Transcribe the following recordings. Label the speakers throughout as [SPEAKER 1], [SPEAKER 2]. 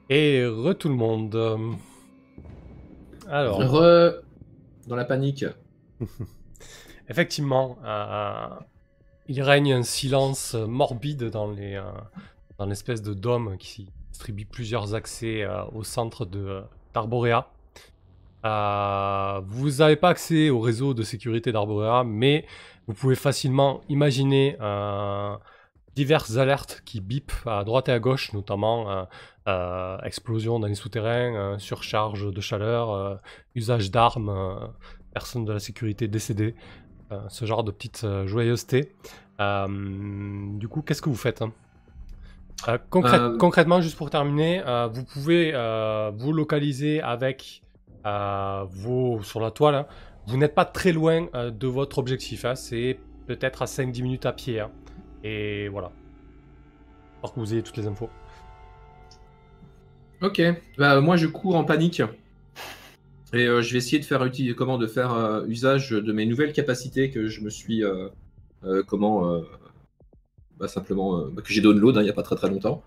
[SPEAKER 1] Et tout le monde. Alors,
[SPEAKER 2] Dans la panique.
[SPEAKER 1] effectivement, il règne un silence morbide dans l'espèce de dôme qui distribue plusieurs accès au centre d'Arborea. Vous n'avez pas accès au réseau de sécurité d'Arborea, mais vous pouvez facilement imaginer diverses alertes qui bipent à droite et à gauche, notamment explosion dans les souterrains, surcharge de chaleur, usage d'armes, personnes de la sécurité décédées, ce genre de petites joyeusetés. Du coup, qu'est-ce que vous faites, hein? Concrètement, juste pour terminer, vous pouvez vous localiser avec sur la toile. Hein. Vous n'êtes pas très loin de votre objectif, hein. C'est peut-être à 5-10 minutes à pied. Hein. Et voilà. Alors que vous ayez toutes les infos.
[SPEAKER 2] Ok, moi je cours en panique. Et je vais essayer de faire, usage de mes nouvelles capacités que je me suis simplement que j'ai download il n'y a pas très très longtemps.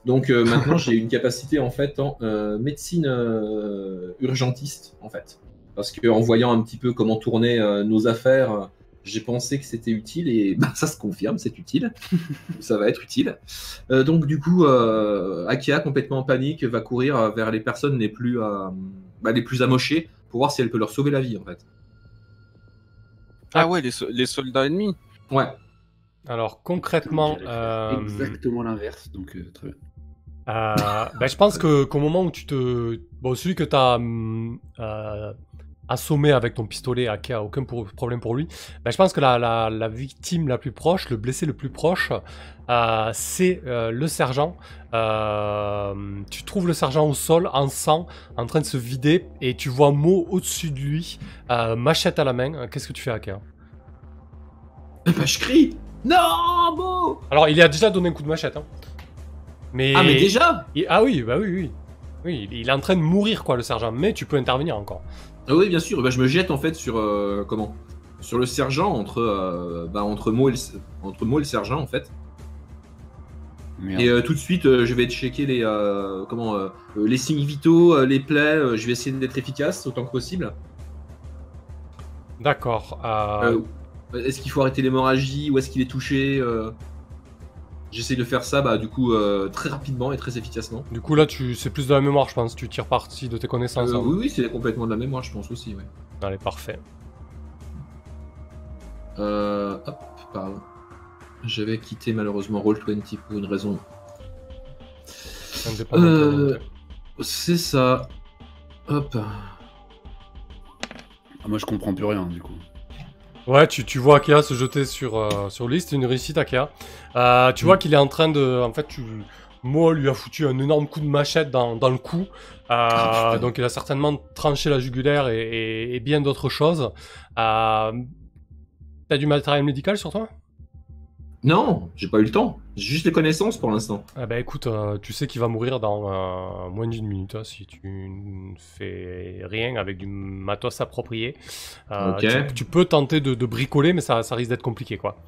[SPEAKER 2] Donc maintenant j'ai une capacité en fait en médecine urgentiste en fait. Parce qu'en voyant un petit peu comment tournaient nos affaires, j'ai pensé que c'était utile et ça se confirme, c'est utile. Ça va être utile. Donc du coup, Akia, complètement en panique, va courir vers les personnes les plus amochées pour voir si elle peut leur sauver la vie en fait.
[SPEAKER 3] Ah ouais, les soldats ennemis.
[SPEAKER 2] Ouais.
[SPEAKER 1] Alors concrètement,
[SPEAKER 4] exactement l'inverse, donc très bien.
[SPEAKER 1] Je pense qu'au moment où celui que tu as assommé avec ton pistolet, Akia, aucun problème pour lui, je pense que la victime la plus proche, le blessé le plus proche, c'est le sergent. Tu trouves le sergent au sol, en sang, en train de se vider, et tu vois Mo au-dessus de lui, machette à la main. Qu'est-ce que tu fais, Akia?
[SPEAKER 2] Je crie. Non, Mo!
[SPEAKER 1] Alors, il a déjà donné un coup de machette, hein. Mais...
[SPEAKER 2] Ah, mais déjà?
[SPEAKER 1] Ah oui, bah oui. Oui, il est en train de mourir, quoi, le sergent, mais tu peux intervenir encore.
[SPEAKER 2] Ah oui, bien sûr. Je me jette en fait sur sur le sergent entre Mo et le sergent en fait. Merde. Et tout de suite, je vais checker les signes vitaux, les plaies. Je vais essayer d'être efficace autant que possible.
[SPEAKER 1] D'accord.
[SPEAKER 2] Est-ce qu'il faut arrêter l'hémorragie ou est-ce qu'il est touché? J'essaie de faire ça très rapidement et très efficacement.
[SPEAKER 1] Du coup là c'est plus de la mémoire je pense, tu tires parti de tes connaissances. Hein.
[SPEAKER 2] Oui, c'est complètement de la mémoire je pense aussi. Ouais.
[SPEAKER 1] Allez, parfait.
[SPEAKER 2] Pardon. J'avais quitté malheureusement Roll20 pour une raison. C'est ça. Hop.
[SPEAKER 4] Moi je comprends plus rien du coup.
[SPEAKER 1] Ouais, tu vois Akia se jeter sur lui, c'est une réussite Akia. Tu vois qu'il est en train de... En fait, Mo lui a foutu un énorme coup de machette dans le cou. Donc il a certainement tranché la jugulaire et bien d'autres choses. T'as du matériel médical sur toi?
[SPEAKER 2] Non, j'ai pas eu le temps. J'ai juste les connaissances pour l'instant.
[SPEAKER 1] Ah bah écoute, tu sais qu'il va mourir dans moins d'une minute hein, si tu ne fais rien avec du matos approprié.
[SPEAKER 2] Okay.
[SPEAKER 1] Tu peux tenter de bricoler, mais ça risque d'être compliqué quoi.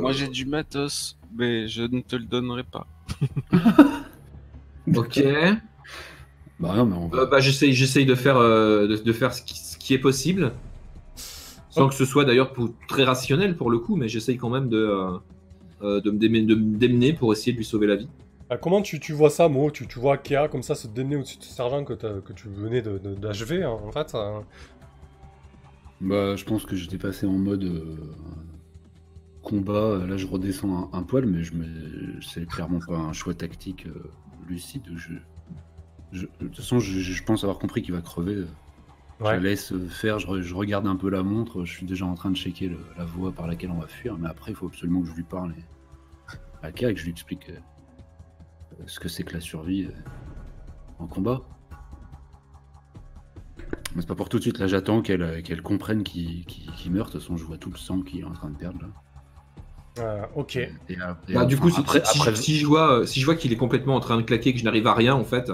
[SPEAKER 3] Moi j'ai du matos, mais je ne te le donnerai pas.
[SPEAKER 2] Ok.
[SPEAKER 4] Bah non, mais on va...
[SPEAKER 2] j'essaye de faire ce qui est possible. Sans que ce soit d'ailleurs très rationnel pour le coup, mais j'essaye quand même de me démener pour essayer de lui sauver la vie.
[SPEAKER 1] Comment tu vois ça, Mo? Tu vois Akia comme ça se démener au-dessus de ce sergent que tu venais d'achever, hein, en fait
[SPEAKER 4] Bah, je pense que j'étais passé en mode combat. Là, je redescends un poil, mais c'est clairement pas un choix tactique lucide. De toute façon, je pense avoir compris qu'il va crever. Ouais. Je laisse faire, je regarde un peu la montre, je suis déjà en train de checker la voie par laquelle on va fuir, mais après il faut absolument que je lui parle à Akia et que je lui explique ce que c'est que la survie en combat. Mais c'est pas pour tout de suite, là j'attends qu'elle comprenne qu'il meurt, de toute façon je vois tout le sang qu'il est en train de perdre là.
[SPEAKER 1] Ok.
[SPEAKER 2] Du coup, si je vois qu'il est complètement en train de claquer, que je n'arrive à rien en fait,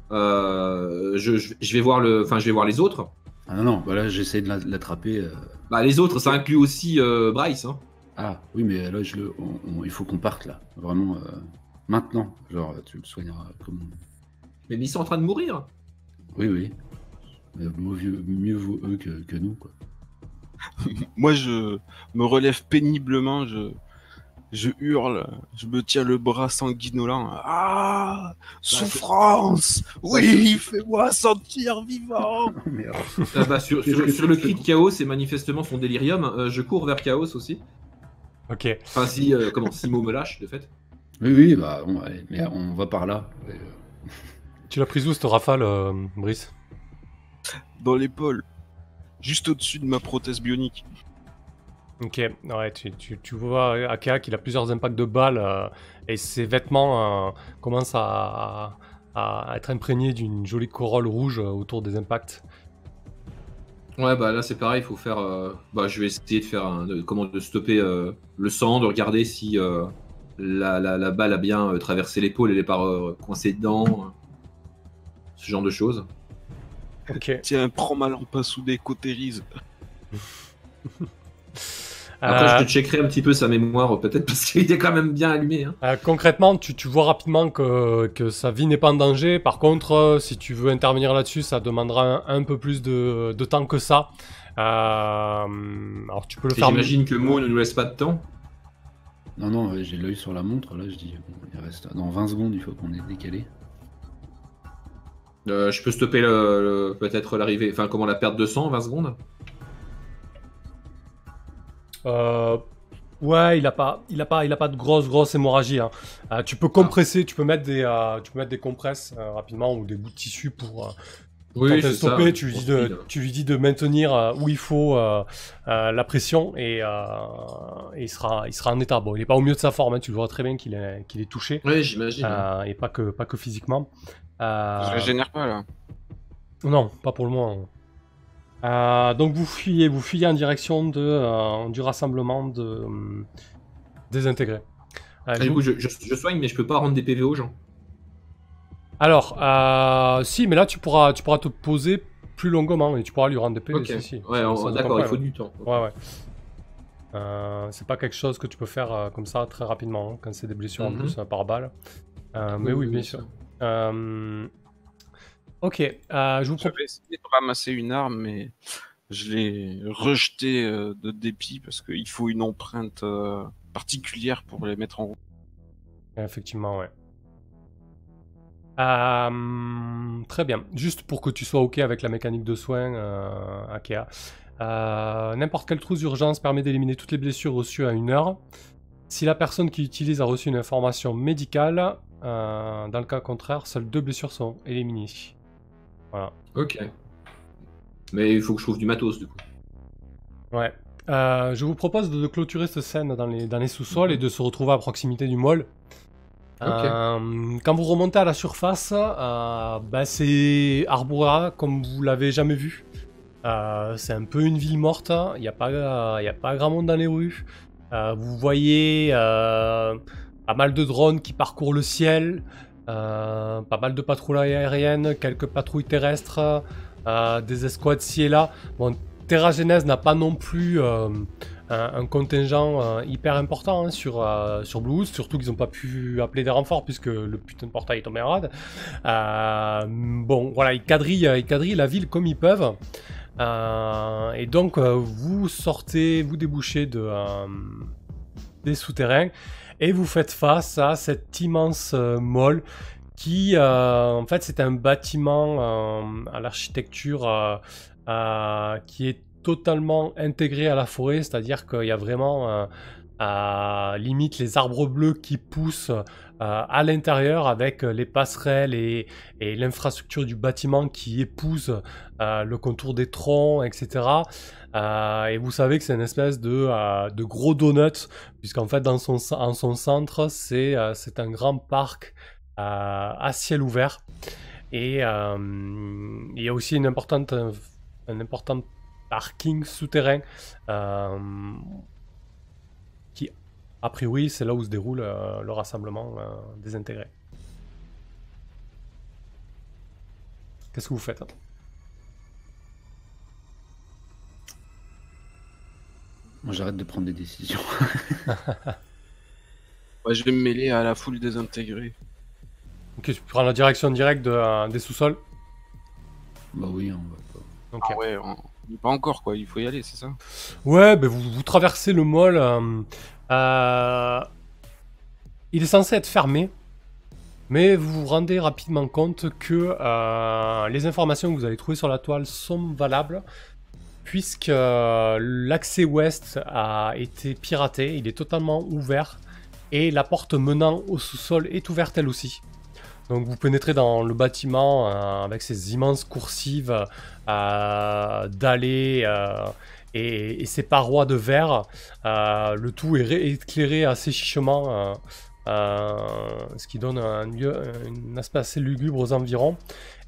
[SPEAKER 2] je vais voir les autres.
[SPEAKER 4] Ah non, bah là j'essaie de l'attraper.
[SPEAKER 2] Les autres, ça inclut aussi Bryce. Hein.
[SPEAKER 4] Ah, oui, mais là, il faut qu'on parte, là. Vraiment, maintenant. Genre, tu le soigneras comme...
[SPEAKER 2] Mais ils sont en train de mourir.
[SPEAKER 4] Oui, oui. Mais mieux vaut eux que nous, quoi.
[SPEAKER 3] Moi, je me relève péniblement, je hurle, je me tiens le bras sanguinolent. Ah, souffrance! Oui, fais-moi sentir vivant!
[SPEAKER 4] Oh, merde.
[SPEAKER 2] Sur le cri de Chaos, c'est manifestement son délirium. Je cours vers Chaos aussi.
[SPEAKER 1] Ok.
[SPEAKER 2] Enfin, si Mo me lâche, de fait.
[SPEAKER 4] Oui, oui, bah, ouais, mais on va par là. Et,
[SPEAKER 1] Tu l'as prise où, cette rafale, Brice?
[SPEAKER 3] Dans l'épaule, juste au-dessus de ma prothèse bionique.
[SPEAKER 1] Ok, ouais, tu vois Akea qu'il a plusieurs impacts de balles et ses vêtements commencent à être imprégnés d'une jolie corolle rouge autour des impacts.
[SPEAKER 2] Ouais, bah là c'est pareil, il faut faire. Je vais essayer de faire de stopper le sang, de regarder si la balle a bien traversé l'épaule, elle est pas coincée dedans, ce genre de choses.
[SPEAKER 1] Ok.
[SPEAKER 3] Tiens, prends ma lampe à souder, cautérise.
[SPEAKER 2] Après, je te checkerai un petit peu sa mémoire, peut-être, parce qu'il est quand même bien allumé. Hein.
[SPEAKER 1] Concrètement, tu vois rapidement que sa vie n'est pas en danger. Par contre, si tu veux intervenir là-dessus, ça demandera un peu plus de temps que ça. Alors tu peux le faire.
[SPEAKER 2] J'imagine que Mo ne nous laisse pas de temps.
[SPEAKER 4] Non, ouais, j'ai l'œil sur la montre, là, je dis, bon, il reste... Dans 20 secondes, il faut qu'on ait décalé.
[SPEAKER 2] Je peux stopper peut-être l'arrivée, enfin comment la perte de sang, 20 secondes.
[SPEAKER 1] Ouais, il a pas de grosse hémorragie. Hein. Tu peux compresser, tu peux mettre des compresses rapidement ou des bouts de tissu pour
[SPEAKER 2] Oui,
[SPEAKER 1] tenter de
[SPEAKER 2] c'est ça.
[SPEAKER 1] stopper. Tu lui dis de maintenir où il faut la pression et il sera en état. Bon, il est pas au mieux de sa forme. Hein, tu le vois très bien qu'il est touché
[SPEAKER 2] Oui, j'imagine.
[SPEAKER 1] et pas que physiquement.
[SPEAKER 3] Je régénère pas, là.
[SPEAKER 1] Non, pas pour le moment. Donc vous fuyez en direction du rassemblement désintégrés.
[SPEAKER 2] Du coup, je soigne, mais je peux pas rendre des PV aux gens.
[SPEAKER 1] Alors, si, mais là tu pourras te poser plus longuement et tu pourras lui rendre des PV.
[SPEAKER 2] Ok.
[SPEAKER 1] Si.
[SPEAKER 2] Ouais, d'accord, il faut du temps.
[SPEAKER 1] Ouais. C'est pas quelque chose que tu peux faire comme ça très rapidement hein, quand c'est des blessures en plus par balle. Mais oui, bien sûr. Ok, je vous propose.
[SPEAKER 3] J'avais essayé de ramasser une arme, mais je l'ai rejetée de dépit parce qu'il faut une empreinte particulière pour les mettre en route.
[SPEAKER 1] Effectivement, ouais. Très bien. Juste pour que tu sois OK avec la mécanique de soins, Akea. N'importe quelle trousse d'urgence permet d'éliminer toutes les blessures reçues à 1 heure. Si la personne qui utilise a reçu une information médicale, dans le cas contraire, seules 2 blessures sont éliminées. Voilà.
[SPEAKER 2] Ok. Mais il faut que je trouve du matos, du coup.
[SPEAKER 1] Ouais. Je vous propose de clôturer cette scène dans les sous-sols et de se retrouver à proximité du mall. Quand vous remontez à la surface, c'est Arbora comme vous l'avez jamais vu. C'est un peu une ville morte, il n'y a pas grand monde dans les rues. Vous voyez pas mal de drones qui parcourent le ciel, pas mal de patrouilles aériennes, quelques patrouilles terrestres, des escouades ci et là. Bon, Terra Genèse n'a pas non plus un contingent hyper important hein, sur Bluehost, surtout qu'ils n'ont pas pu appeler des renforts puisque le putain de portail est tombé en rade. Bon, voilà, ils quadrillent la ville comme ils peuvent. Et donc, vous débouchez des souterrains et vous faites face à cet immense mall qui, en fait, c'est un bâtiment à l'architecture qui est totalement intégré à la forêt, c'est-à-dire qu'il y a vraiment limite les arbres bleus qui poussent à l'intérieur avec les passerelles et l'infrastructure du bâtiment qui épouse le contour des troncs, etc. Et vous savez que c'est une espèce de gros donut, puisqu'en fait en son centre c'est un grand parc à ciel ouvert. Et il y a aussi un important parking souterrain qui, a priori, c'est là où se déroule le rassemblement désintégré. Qu'est-ce que vous faites ?
[SPEAKER 4] Moi, j'arrête de prendre des décisions.
[SPEAKER 3] Ouais, je vais me mêler à la foule désintégrée.
[SPEAKER 1] Ok, tu prends la direction directe des sous-sols.
[SPEAKER 4] Bah oui, on va pas.
[SPEAKER 1] Ok.
[SPEAKER 3] Ah ouais, pas encore quoi, il faut y aller, c'est ça?
[SPEAKER 1] Ouais, ben vous traversez le mall. Il est censé être fermé, mais vous vous rendez rapidement compte que les informations que vous avez trouvées sur la toile sont valables, puisque l'accès ouest a été piraté, il est totalement ouvert, et la porte menant au sous-sol est ouverte elle aussi. Donc vous pénétrez dans le bâtiment avec ces immenses coursives dallées et ces parois de verre. Le tout est éclairé assez chichement, ce qui donne un aspect assez lugubre aux environs.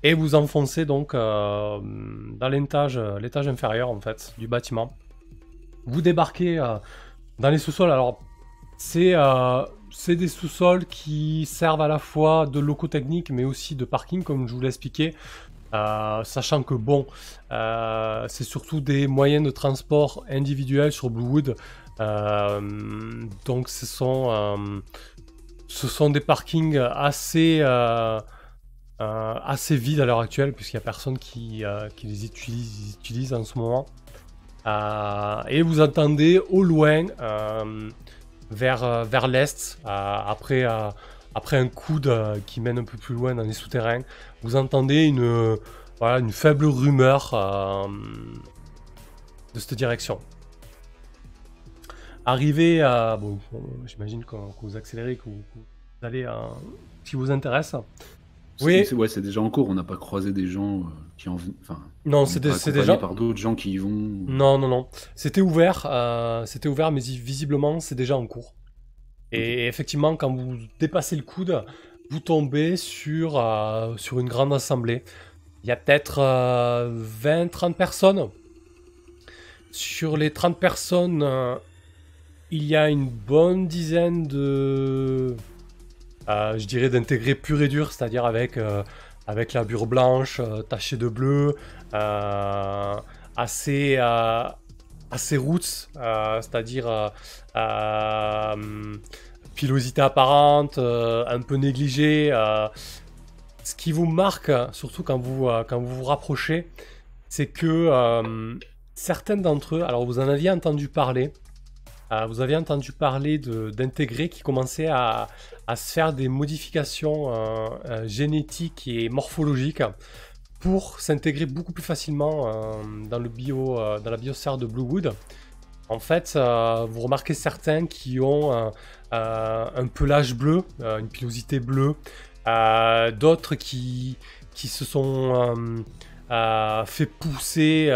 [SPEAKER 1] Et vous enfoncez donc dans l'étage inférieur en fait du bâtiment. Vous débarquez dans les sous-sols. Alors c'est des sous-sols qui servent à la fois de locaux techniques mais aussi de parking comme je vous l'ai expliqué. Sachant que bon, c'est surtout des moyens de transport individuels sur Bluewood. Donc ce sont des parkings assez vides à l'heure actuelle puisqu'il n'y a personne qui les utilise en ce moment. Et vous entendez au loin vers l'est, après un coude qui mène un peu plus loin dans les souterrains, vous entendez une faible rumeur de cette direction. Arrivé à... Bon, j'imagine que vous accélérez, que vous allez ce qui vous intéresse. Oui.
[SPEAKER 4] C'est déjà en cours, on n'a pas croisé des gens qui en... Enfin,
[SPEAKER 1] non, c'est des gens...
[SPEAKER 4] par d'autres gens qui y vont.
[SPEAKER 1] Non. C'était ouvert, mais visiblement, c'est déjà en cours. Et effectivement, quand vous dépassez le coude, vous tombez sur une grande assemblée. Il y a peut-être 20-30 personnes. Sur les 30 personnes, il y a une bonne dizaine de... je dirais d'intégrés purs et durs, c'est-à-dire avec l'habure blanche tachée de bleu, assez roots, c'est-à-dire pilosité apparente, un peu négligée. Ce qui vous marque, surtout quand vous vous rapprochez, c'est que certains d'entre eux, alors vous en aviez entendu parler, vous aviez entendu parler d'intégrés qui commençaient à se faire des modifications génétiques et morphologiques pour s'intégrer beaucoup plus facilement dans la biosphère de Bluewood. En fait, vous remarquez certains qui ont un pelage bleu, une pilosité bleue, d'autres qui se sont fait pousser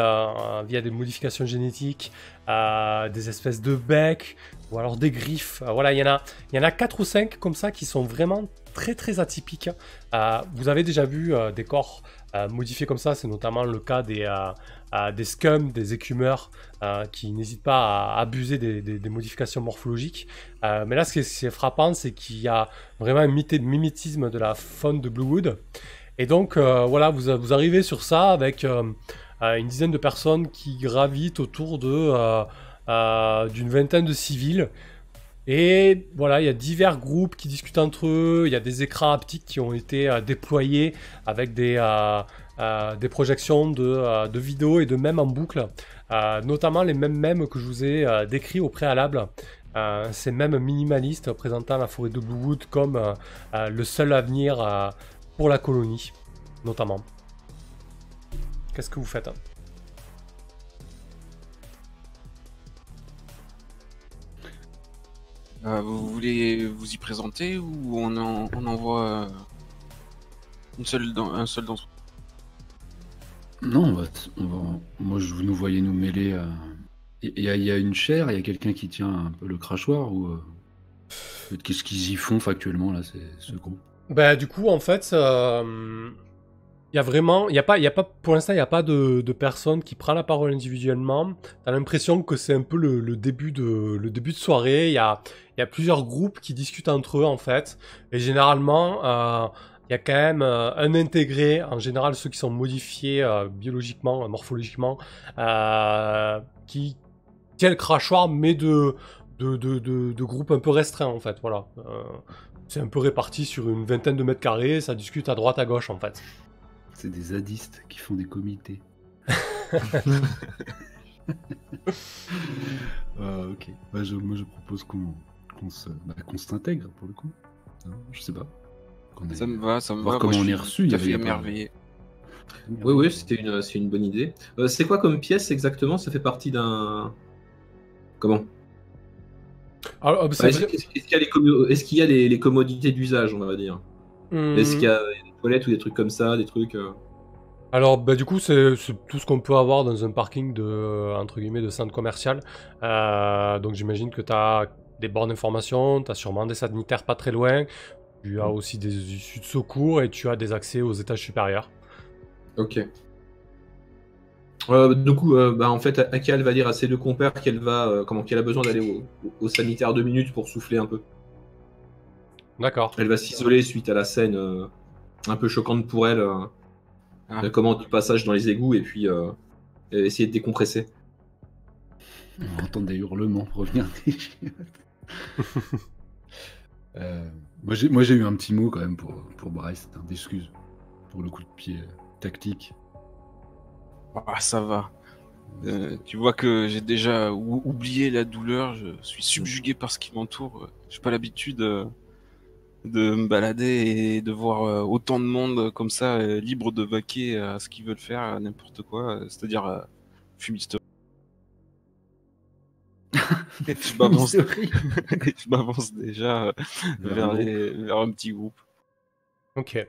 [SPEAKER 1] via des modifications génétiques, des espèces de becs ou alors des griffes. Voilà, il y en a 4 ou 5 comme ça qui sont vraiment très très atypiques. Vous avez déjà vu des corps modifiés comme ça, c'est notamment le cas des scums, des écumeurs qui n'hésitent pas à abuser des modifications morphologiques. Mais là, ce qui est frappant, c'est qu'il y a vraiment un mimétisme de la faune de Bluewood. Et donc, voilà, vous arrivez sur ça avec une dizaine de personnes qui gravitent autour d'une vingtaine de civils. Et voilà, il y a divers groupes qui discutent entre eux, il y a des écrans haptiques qui ont été déployés avec des projections de vidéos et de mèmes en boucle, notamment les mêmes mèmes que je vous ai décrits au préalable, ces mèmes minimalistes présentant la forêt de Bluewood comme le seul avenir pour la colonie, notamment. Qu'est-ce que vous faites ?
[SPEAKER 3] Vous voulez vous y présenter ou on envoie un seul d'entre eux?
[SPEAKER 4] Non, moi nous voyais nous mêler à... Il y a une chaire, il y a quelqu'un qui tient un peu le crachoir ou qu'est-ce qu'ils y font factuellement là, ce groupe?
[SPEAKER 1] Bah du coup en fait, il y a pas pour l'instant il n'y a pas de personne qui prend la parole individuellement. T'as l'impression que c'est un peu le début de soirée. Il y a plusieurs groupes qui discutent entre eux en fait, et généralement il y a quand même un intégré, en général ceux qui sont modifiés biologiquement, morphologiquement, qui quel crachoir, mais de groupes un peu restreints, en fait, voilà. C'est un peu réparti sur une vingtaine de mètres carrés, ça discute à droite, à gauche, en fait.
[SPEAKER 4] C'est des zadistes qui font des comités. Ok. Moi, je propose qu'on s'intègre, pour le coup. Je sais pas.
[SPEAKER 3] Ça me va.
[SPEAKER 4] Voir comment on est reçu.
[SPEAKER 3] Tout à fait émerveillé.
[SPEAKER 2] Oui, c'est une bonne idée. C'est quoi comme pièce exactement? Ça fait partie d'un... Comment?
[SPEAKER 1] Alors,
[SPEAKER 2] Est-ce qu'il y a les commodités d'usage, on va dire? Est-ce qu'il y a des toilettes ou des trucs comme ça, des trucs...
[SPEAKER 1] Alors, du coup, c'est tout ce qu'on peut avoir dans un parking entre guillemets, de centre commercial. Donc, j'imagine que tu as des bornes d'information, tu as sûrement des sanitaires pas très loin, tu as aussi des issues de secours et tu as des accès aux étages supérieurs.
[SPEAKER 2] Ok. Du coup, en fait, Akia va dire à ses deux compères qu'elle a besoin d'aller au sanitaire 2 minutes pour souffler un peu.
[SPEAKER 1] D'accord.
[SPEAKER 2] Elle va s'isoler suite à la scène un peu choquante pour elle. Elle commande du passage dans les égouts et puis essayer de décompresser.
[SPEAKER 4] On entend des hurlements provenir des chiottes. Moi j'ai eu un petit mot quand même pour Bryce, d'excuses pour le coup de pied tactique.
[SPEAKER 3] Ah, ça va. Tu vois que j'ai déjà oublié la douleur, je suis subjugué par ce qui m'entoure. J'ai pas l'habitude de me balader et de voir autant de monde comme ça, libre de vaquer à ce qu'ils veulent faire, à n'importe quoi, c'est-à-dire fumisterie. Je m'avance déjà vers un petit groupe.
[SPEAKER 1] Ok.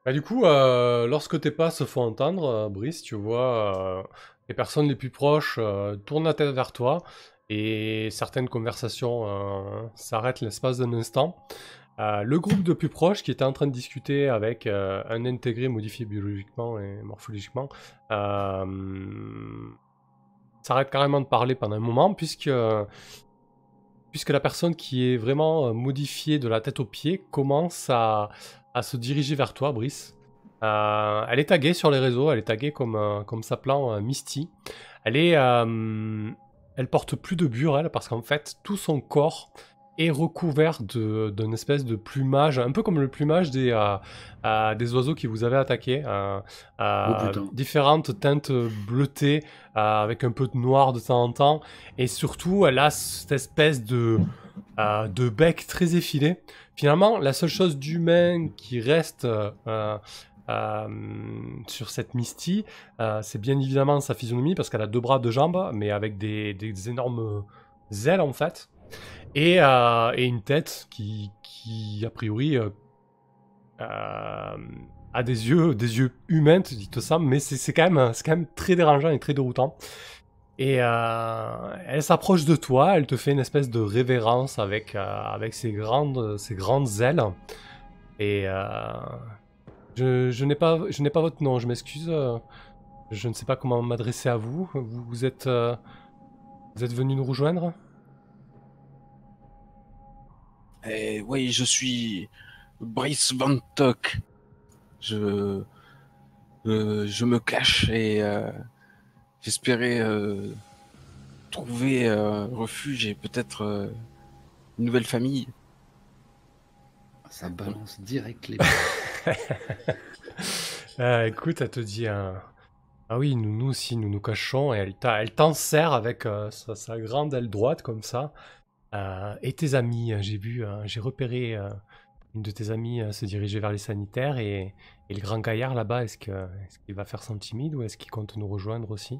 [SPEAKER 1] Du coup, lorsque tes pas se font entendre, Brice, tu vois les personnes les plus proches tournent la tête vers toi et certaines conversations s'arrêtent l'espace d'un instant. Le groupe de plus proches qui était en train de discuter avec un intégré modifié biologiquement et morphologiquement s'arrête carrément de parler pendant un moment puisque la personne qui est vraiment modifiée de la tête aux pieds commence à se diriger vers toi, Brice. Elle est taguée sur les réseaux, elle est taguée comme s'appelant Misty. Elle porte plus de bure, elle, parce qu'en fait, tout son corps est recouvert d'une espèce de plumage, un peu comme le plumage des oiseaux qui vous avaient attaqué. Différentes teintes bleutées, avec un peu de noir de temps en temps. Et surtout, elle a cette espèce de bec très effilé. Finalement, la seule chose d'humain qui reste sur cette Misty, c'est bien évidemment sa physionomie, parce qu'elle a 2 bras, 2 jambes, mais avec des énormes ailes, en fait. Et une tête qui a priori, a des yeux humains, tu te sens, mais c'est quand même très dérangeant et très déroutant. Et elle s'approche de toi, elle te fait une espèce de révérence avec ses grandes ailes. Et je n'ai pas votre nom, je m'excuse. Je ne sais pas comment m'adresser à vous. Vous êtes venu nous rejoindre?
[SPEAKER 3] Oui, je suis Brice Van Tock. Je me cache et j'espérais trouver refuge et peut-être une nouvelle famille.
[SPEAKER 4] Ça balance direct les...
[SPEAKER 1] Écoute, elle te dit... Ah oui, nous aussi, nous nous cachons, et elle t'en serre avec sa grande aile droite, comme ça. Et tes amis, j'ai repéré une de tes amies se diriger vers les sanitaires, et le grand gaillard là-bas, est-ce qu'il va faire son timide ou est-ce qu'il compte nous rejoindre aussi?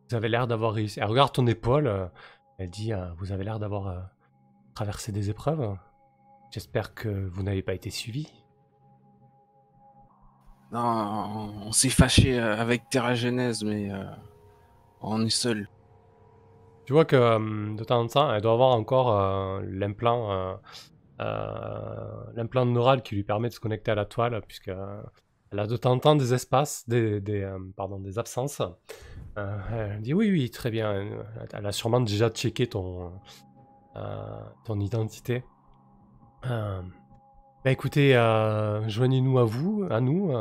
[SPEAKER 1] Vous avez l'air d'avoir réussi. Elle regarde ton épaule, elle dit vous avez l'air d'avoir traversé des épreuves. J'espère que vous n'avez pas été suivi.
[SPEAKER 3] Non, on s'est fâché avec Terra Genèse, mais on est seul.
[SPEAKER 1] Tu vois que de temps en temps, elle doit avoir encore l'implant neural qui lui permet de se connecter à la toile, puisque elle a de temps en temps des espaces, des absences. Elle dit oui, très bien. Elle a sûrement déjà checké ton identité. Écoutez, joignez-nous à nous,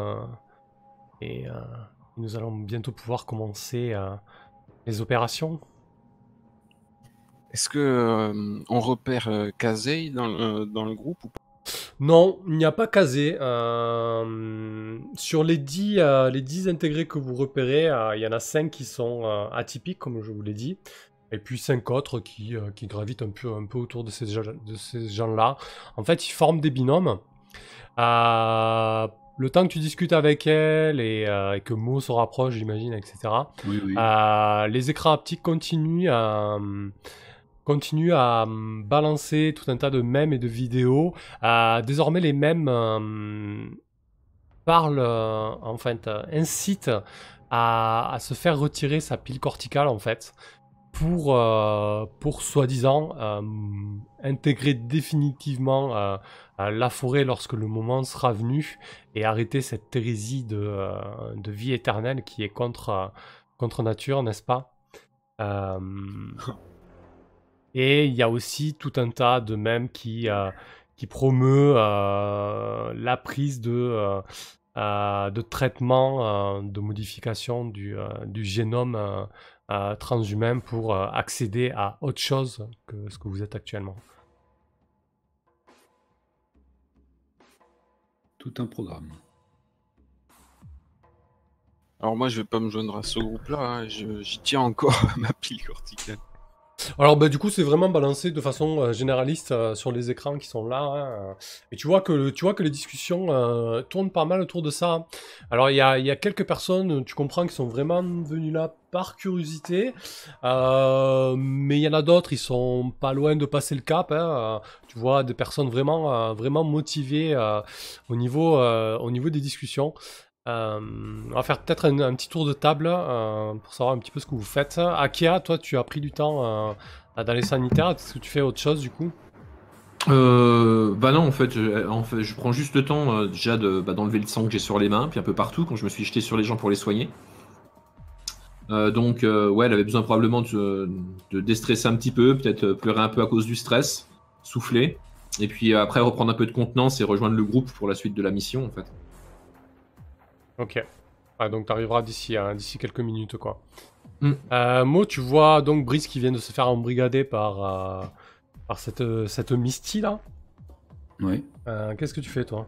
[SPEAKER 1] et nous allons bientôt pouvoir commencer les opérations.
[SPEAKER 3] Est-ce que on repère Kazei dans le groupe ou pas?
[SPEAKER 1] Non, il n'y a pas Kazé. Sur les 10 intégrés que vous repérez, il y en a 5 qui sont atypiques, comme je vous l'ai dit. Et puis 5 autres qui gravitent un peu autour de ces gens-là. En fait, ils forment des binômes. Le temps que tu discutes avec elle et que Mo se rapproche, j'imagine, etc.
[SPEAKER 4] Oui, oui.
[SPEAKER 1] Les écrans haptiques continuent à balancer tout un tas de mèmes et de vidéos. Désormais, les mèmes incitent à se faire retirer sa pile corticale, en fait, pour soi-disant intégrer définitivement la forêt lorsque le moment sera venu et arrêter cette hérésie de vie éternelle qui est contre nature, n'est-ce pas? Et il y a aussi tout un tas de mèmes qui promeut la prise de traitement, de modification du génome transhumain pour accéder à autre chose que ce que vous êtes actuellement.
[SPEAKER 4] Tout un programme.
[SPEAKER 3] Alors moi, je vais pas me joindre à ce groupe-là, hein. J'y tiens encore à ma pile corticale.
[SPEAKER 1] Alors bah, du coup c'est vraiment balancé de façon généraliste sur les écrans qui sont là, hein. Et tu vois que les discussions tournent pas mal autour de ça. Alors il y a quelques personnes, tu comprends, qui sont vraiment venues là par curiosité, mais il y en a d'autres, ils sont pas loin de passer le cap, hein. Tu vois des personnes vraiment motivées au niveau des discussions. On va faire peut-être un petit tour de table pour savoir un petit peu ce que vous faites. Akia, toi, tu as pris du temps dans les sanitaires. Est-ce que tu fais autre chose du coup?
[SPEAKER 2] Bah non, en fait, je prends juste le temps déjà d'enlever le sang que j'ai sur les mains, puis un peu partout quand je me suis jeté sur les gens pour les soigner. Donc, ouais, elle avait besoin probablement de déstresser un petit peu, peut-être pleurer un peu à cause du stress, souffler, et puis après reprendre un peu de contenance et rejoindre le groupe pour la suite de la mission, en fait.
[SPEAKER 1] Ok. Donc tu arriveras d'ici quelques minutes, quoi. Mo, tu vois donc Brice qui vient de se faire embrigader par cette Misty là.
[SPEAKER 4] Oui.
[SPEAKER 1] Qu'est-ce que tu fais, toi?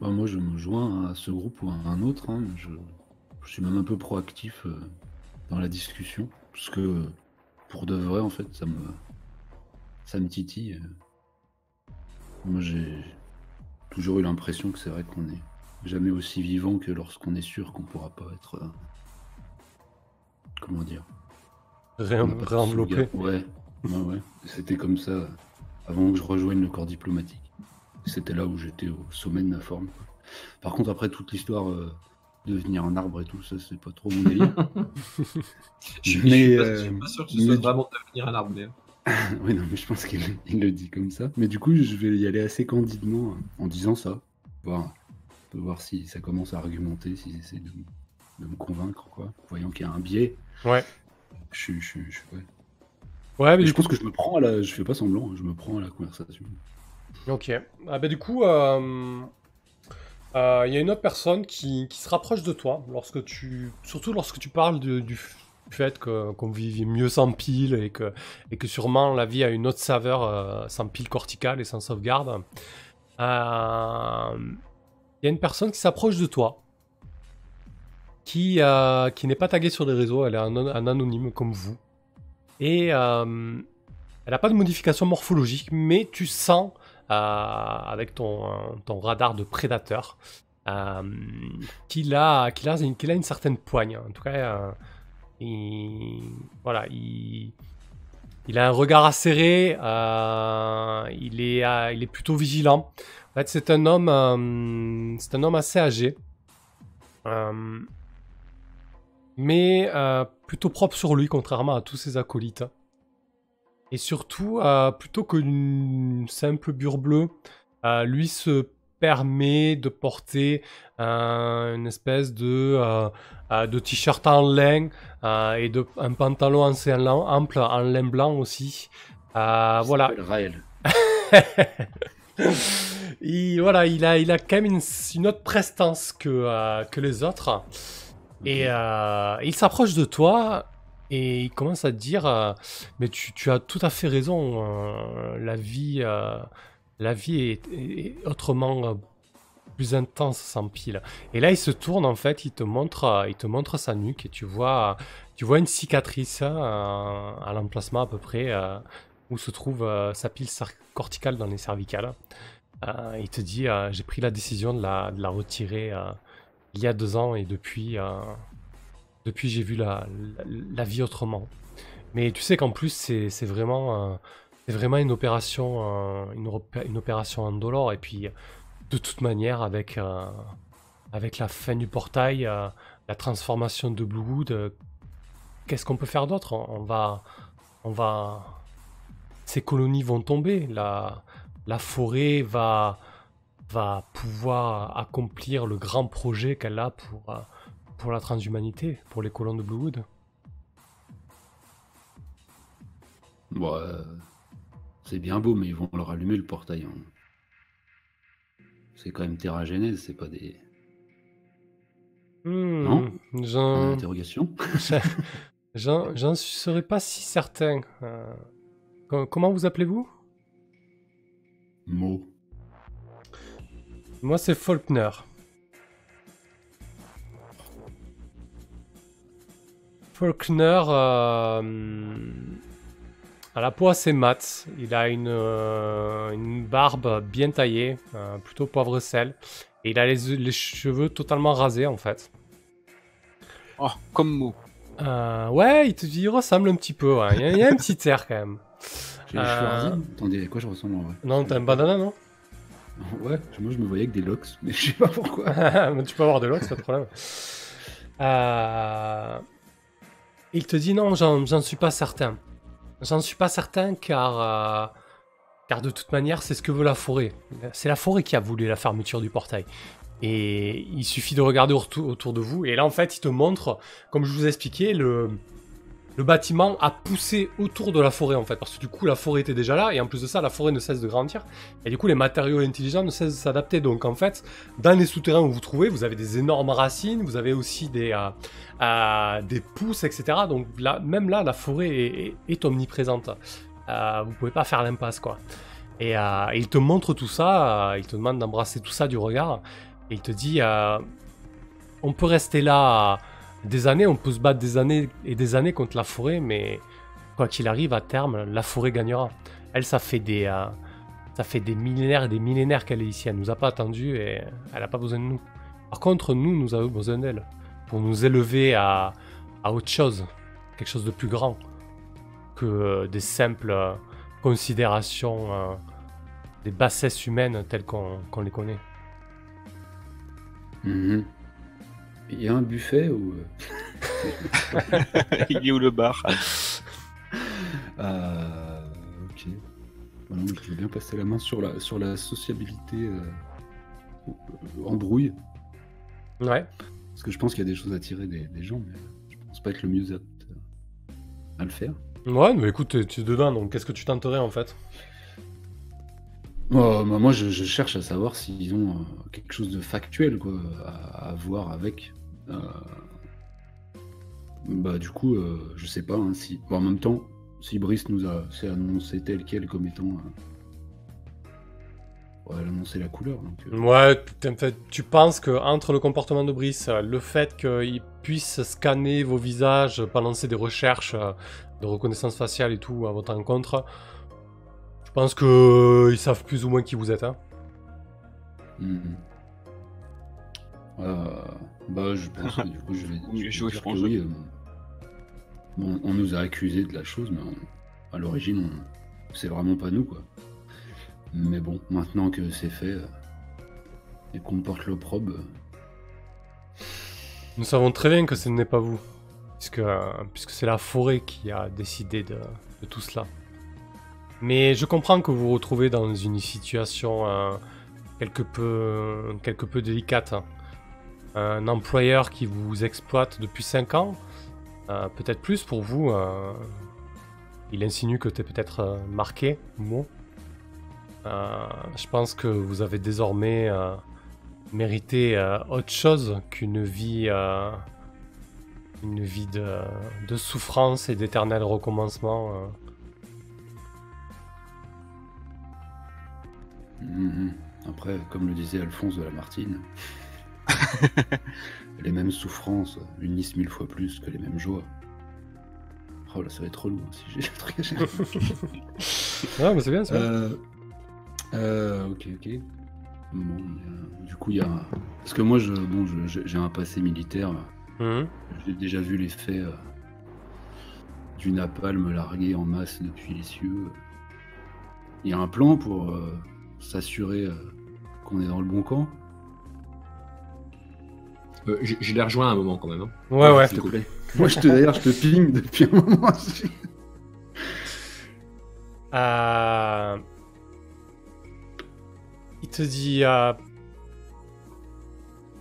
[SPEAKER 4] Bah, moi, je me joins à ce groupe ou à un autre, hein. Je suis même un peu proactif dans la discussion, parce que pour de vrai, en fait, ça me titille. Moi, j'ai toujours eu l'impression que c'est vrai qu'on est jamais aussi vivant que lorsqu'on est sûr qu'on pourra pas être... comment dire?
[SPEAKER 1] Réenveloppé.
[SPEAKER 4] Ouais. C'était comme ça avant que je rejoigne le corps diplomatique. C'était là où j'étais au sommet de ma forme, quoi. Par contre, après toute l'histoire de devenir un arbre et tout, ça, c'est pas trop mon délire.
[SPEAKER 2] Je suis pas sûr que ce soit vraiment de devenir un arbre. Mais...
[SPEAKER 4] oui, non, mais je pense qu'il le dit comme ça. Mais du coup, je vais y aller assez candidement en disant ça. Voir si ça commence à argumenter, s'ils essaient de me convaincre, quoi. Voyant qu'il y a un biais.
[SPEAKER 1] Ouais.
[SPEAKER 4] Ouais, mais je pense que je me prends à la... Je fais pas semblant, je me prends à la conversation.
[SPEAKER 1] Ok. Bah du coup, il y a une autre personne qui se rapproche de toi surtout lorsque tu parles du fait qu'on vit mieux sans pile et que sûrement la vie a une autre saveur sans pile corticale et sans sauvegarde. Il y a une personne qui s'approche de toi, qui n'est pas taguée sur les réseaux, elle est un anonyme comme vous. Et elle n'a pas de modification morphologique, mais tu sens, avec ton radar de prédateur, qu'il a une certaine poigne. En tout cas, il a un regard acéré, il est plutôt vigilant. En fait, c'est un homme assez âgé, mais plutôt propre sur lui, contrairement à tous ses acolytes. Et surtout, plutôt qu'une simple bure bleue, lui se permet de porter une espèce de t-shirt en lin et un pantalon assez ample en lin blanc aussi. Voilà.
[SPEAKER 4] Raël.
[SPEAKER 1] Il a quand même une autre prestance que les autres. Et il s'approche de toi Et il commence à te dire, mais tu as tout à fait raison, la vie est autrement plus intense sans pile. Et là, il se tourne en fait, il te montre sa nuque et tu vois une cicatrice à l'emplacement à peu près où se trouve sa pile corticale dans les cervicales. Il te dit, j'ai pris la décision de la retirer il y a 2 ans et depuis j'ai vu la vie autrement. Mais tu sais qu'en plus, c'est vraiment une opération indolore. Et puis, de toute manière, avec la fin du portail, la transformation de Bluewood, qu'est-ce qu'on peut faire d'autre? On va, ces colonies vont tomber. La forêt va pouvoir accomplir le grand projet qu'elle a pour la transhumanité, pour les colons de Bluewood.
[SPEAKER 4] Bon, c'est bien beau, mais ils vont leur allumer le portail. Hein. C'est quand même Terra Genèse, c'est pas des... Non Interrogation.
[SPEAKER 1] J'en serais pas si certain. Comment vous appelez-vous?
[SPEAKER 4] Mo.
[SPEAKER 1] Moi, c'est Faulkner. Faulkner a la peau assez mate. Il a une barbe bien taillée, plutôt poivre sel. Et il a les cheveux totalement rasés en fait.
[SPEAKER 3] Oh, comme Mo.
[SPEAKER 1] Ouais, il ressemble un petit peu. Ouais. Il y a un petit air quand même.
[SPEAKER 4] J'ai les cheveux rasés. Attendez, à quoi je ressemble en vrai?
[SPEAKER 1] Non, t'as un bandana, non?
[SPEAKER 4] Ouais, moi je me voyais avec des locks, mais je sais pas pourquoi.
[SPEAKER 1] Mais tu peux avoir des locks, pas de problème. Il te dit non, j'en suis pas certain. J'en suis pas certain car de toute manière, c'est ce que veut la forêt. C'est la forêt qui a voulu la fermeture du portail. Et il suffit de regarder autour de vous. Et là, en fait, il te montre, comme je vous ai expliqué, le bâtiment a poussé autour de la forêt, en fait. Parce que du coup, la forêt était déjà là. Et en plus de ça, la forêt ne cesse de grandir. Et du coup, les matériaux intelligents ne cessent de s'adapter. Donc, en fait, dans les souterrains où vous trouvez, vous avez des énormes racines. Vous avez aussi des pousses, etc. Donc, là, même là, la forêt est omniprésente. Vous pouvez pas faire l'impasse, quoi. Et il te montre tout ça. Il te demande d'embrasser tout ça du regard. Et il te dit, on peut rester là des années, on peut se battre des années et des années contre la forêt, mais quoi qu'il arrive, à terme, la forêt gagnera. Elle, ça fait des millénaires et des millénaires qu'elle est ici. Elle nous a pas attendus et elle n'a pas besoin de nous. Par contre, nous avons besoin d'elle pour nous élever à autre chose, quelque chose de plus grand que des simples considérations des bassesses humaines telles qu'on les connaît.
[SPEAKER 4] Il y a un buffet ou...
[SPEAKER 3] Il est où le bar?
[SPEAKER 4] Ok. Bon, je veux bien passer la main sur la sociabilité embrouille.
[SPEAKER 1] Ouais.
[SPEAKER 4] Parce que je pense qu'il y a des choses à tirer des gens, mais je pense pas être le mieux apte à le faire.
[SPEAKER 1] Ouais, mais écoute, tu es dedans, donc qu'est-ce que tu tenterais en fait?
[SPEAKER 4] Moi, je cherche à savoir s'ils ont quelque chose de factuel quoi, à voir avec. Bah, du coup, je sais pas hein, si. Bon, en même temps, si Brice nous a fait annoncer tel quel comme étant. Elle a annoncé la couleur. Donc,
[SPEAKER 1] Ouais, en fait, tu penses que entre le comportement de Brice, le fait qu'il puisse scanner vos visages, balancer des recherches de reconnaissance faciale et tout à votre encontre. Je pense qu'ils savent plus ou moins qui vous êtes. Hein.
[SPEAKER 4] Bah, je pense que du coup, je vais
[SPEAKER 3] jouer
[SPEAKER 4] dire que oui. Bon, on nous a accusés de la chose, mais à l'origine, c'est vraiment pas nous, quoi. Mais bon, maintenant que c'est fait et qu'on porte l'opprobre...
[SPEAKER 1] Nous savons très bien que ce n'est pas vous, puisque c'est la forêt qui a décidé de tout cela. Mais je comprends que vous vous retrouvez dans une situation quelque peu délicate. Un employeur qui vous exploite depuis 5 ans, peut-être plus pour vous. Il insinue que tu es peut-être marqué, mot. Je pense que vous avez désormais mérité autre chose qu'une vie une vie de souffrance et d'éternel recommencement.
[SPEAKER 4] Après, comme le disait Alphonse de Lamartine, les mêmes souffrances unissent 1000 fois plus que les mêmes joies. Oh là, ça va être relou si j'ai le truc à chercher.
[SPEAKER 1] Ouais, mais c'est bien ça.
[SPEAKER 4] Ok. Bon, du coup, il y a. Parce que moi, j'ai un passé militaire. J'ai déjà vu l'effet du napalm largué en masse depuis les cieux. Il y a un plan pour s'assurer qu'on est dans le bon camp.
[SPEAKER 2] Je l'ai rejoint à un moment quand même. Hein.
[SPEAKER 1] Ouais.
[SPEAKER 2] S'il te plaît.
[SPEAKER 4] Moi, d'ailleurs, je te ping depuis un moment.
[SPEAKER 1] Il te dit...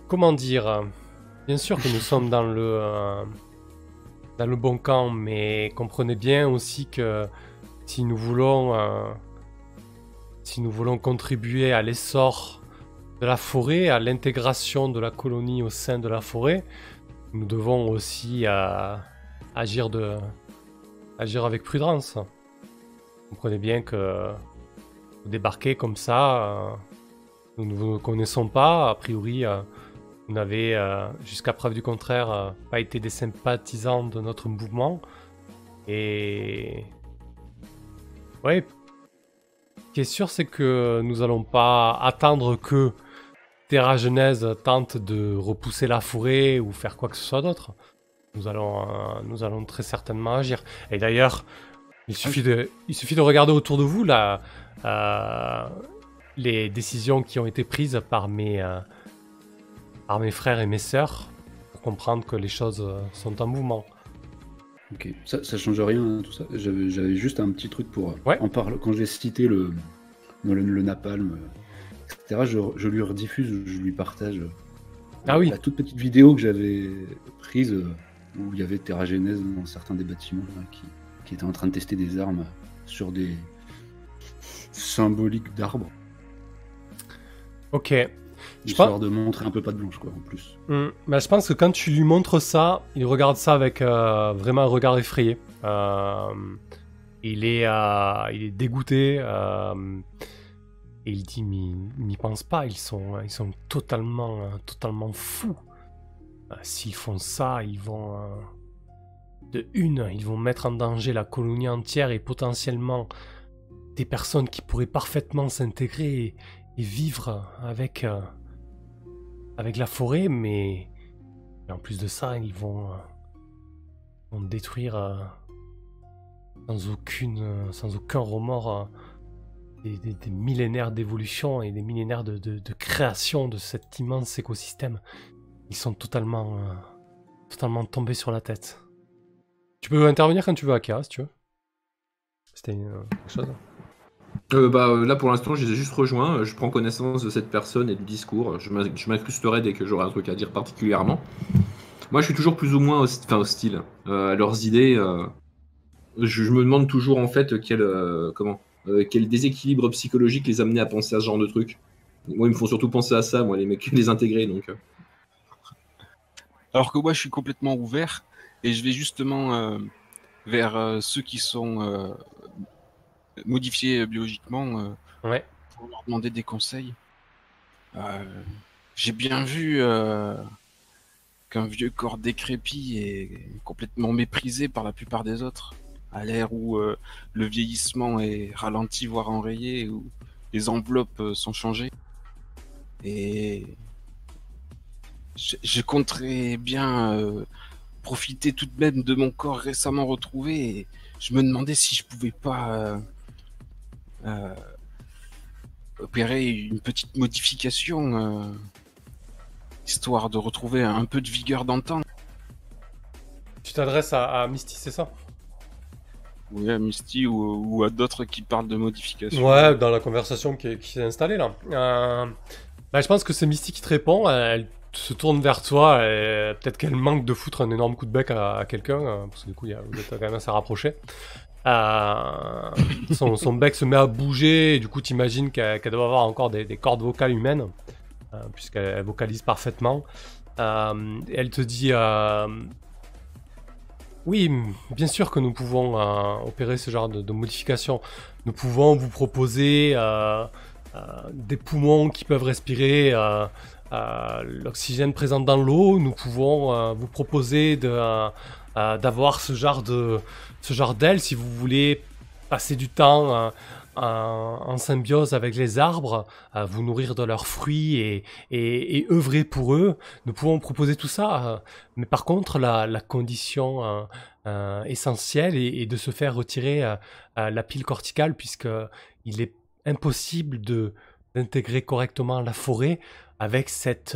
[SPEAKER 1] comment dire bien sûr que nous sommes dans le bon camp, mais comprenez bien aussi que si nous voulons contribuer à l'essor de la forêt, à l'intégration de la colonie au sein de la forêt, nous devons aussi agir avec prudence. Comprenez bien que vous débarquez comme ça, nous ne vous connaissons pas, a priori vous n'avez, jusqu'à preuve du contraire, pas été des sympathisants de notre mouvement. Et ouais, ce qui est sûr, c'est que nous allons pas attendre que Terra Genèse tente de repousser la forêt ou faire quoi que ce soit d'autre. Nous allons très certainement agir. Et d'ailleurs, il suffit de regarder autour de vous là, les décisions qui ont été prises par mes frères et mes sœurs pour comprendre que les choses sont en mouvement.
[SPEAKER 4] Ok, ça change rien, hein, tout ça. J'avais juste un petit truc pour en parler. Quand j'ai cité le napalm, etc., je lui rediffuse, je lui partage la toute petite vidéo que j'avais prise où il y avait Terra Genèse dans certains des bâtiments là, qui étaient en train de tester des armes sur des symboliques d'arbres.
[SPEAKER 1] Ok.
[SPEAKER 4] Histoire de montrer un peu patte blanche, quoi, en plus.
[SPEAKER 1] Bah, je pense que quand tu lui montres ça, il regarde ça avec vraiment un regard effrayé. Il est dégoûté. Et il dit, mais ils n'y pensent pas, ils sont totalement fous. S'ils font ça, ils vont... ils vont mettre en danger la colonie entière et potentiellement des personnes qui pourraient parfaitement s'intégrer et vivre avec la forêt, mais en plus de ça, ils vont détruire sans aucun remords des millénaires d'évolution et des millénaires de création de cet immense écosystème. Ils sont totalement tombés sur la tête. Tu peux intervenir quand tu veux, Akira, si tu veux. C'était quelque chose.
[SPEAKER 2] Là pour l'instant je les ai juste rejoints, je prends connaissance de cette personne et du discours, je m'incrusterai dès que j'aurai un truc à dire particulièrement. Moi je suis toujours plus ou moins hostile à leurs idées, je me demande toujours en fait quel déséquilibre psychologique les amenait à penser à ce genre de truc. Moi ils me font surtout penser à ça, moi les mecs, les intégrer donc.
[SPEAKER 3] Alors que moi je suis complètement ouvert et je vais justement vers ceux qui sont... modifiés biologiquement pour leur demander des conseils. J'ai bien vu qu'un vieux corps décrépit est complètement méprisé par la plupart des autres, à l'ère où le vieillissement est ralenti voire enrayé, où les enveloppes sont changées. Et je compterais bien profiter tout de même de mon corps récemment retrouvé, et je me demandais si je pouvais pas opérer une petite modification histoire de retrouver un peu de vigueur d'antan.
[SPEAKER 1] Tu t'adresses à Misty, c'est ça?
[SPEAKER 3] Oui, à Misty ou à d'autres qui parlent de modification.
[SPEAKER 1] Ouais, dans la conversation qui s'est installée là. Je pense que c'est Misty qui te répond. Elle se tourne vers toi et peut-être qu'elle manque de foutre un énorme coup de bec à quelqu'un, parce que du coup vous êtes quand même assez rapprochés. Son bec se met à bouger et du coup t'imagines qu'elle doit avoir encore des cordes vocales humaines, puisqu'elle vocalise parfaitement. Elle te dit Oui, bien sûr que nous pouvons opérer ce genre de modification. Nous pouvons vous proposer des poumons qui peuvent respirer l'oxygène présent dans l'eau. Nous pouvons vous proposer d'avoir ce genre d'aile si vous voulez passer du temps en symbiose avec les arbres, vous nourrir de leurs fruits et œuvrer pour eux. Nous pouvons proposer tout ça, mais par contre, la condition essentielle est de se faire retirer la pile corticale, puisque il est impossible d'intégrer correctement la forêt avec cet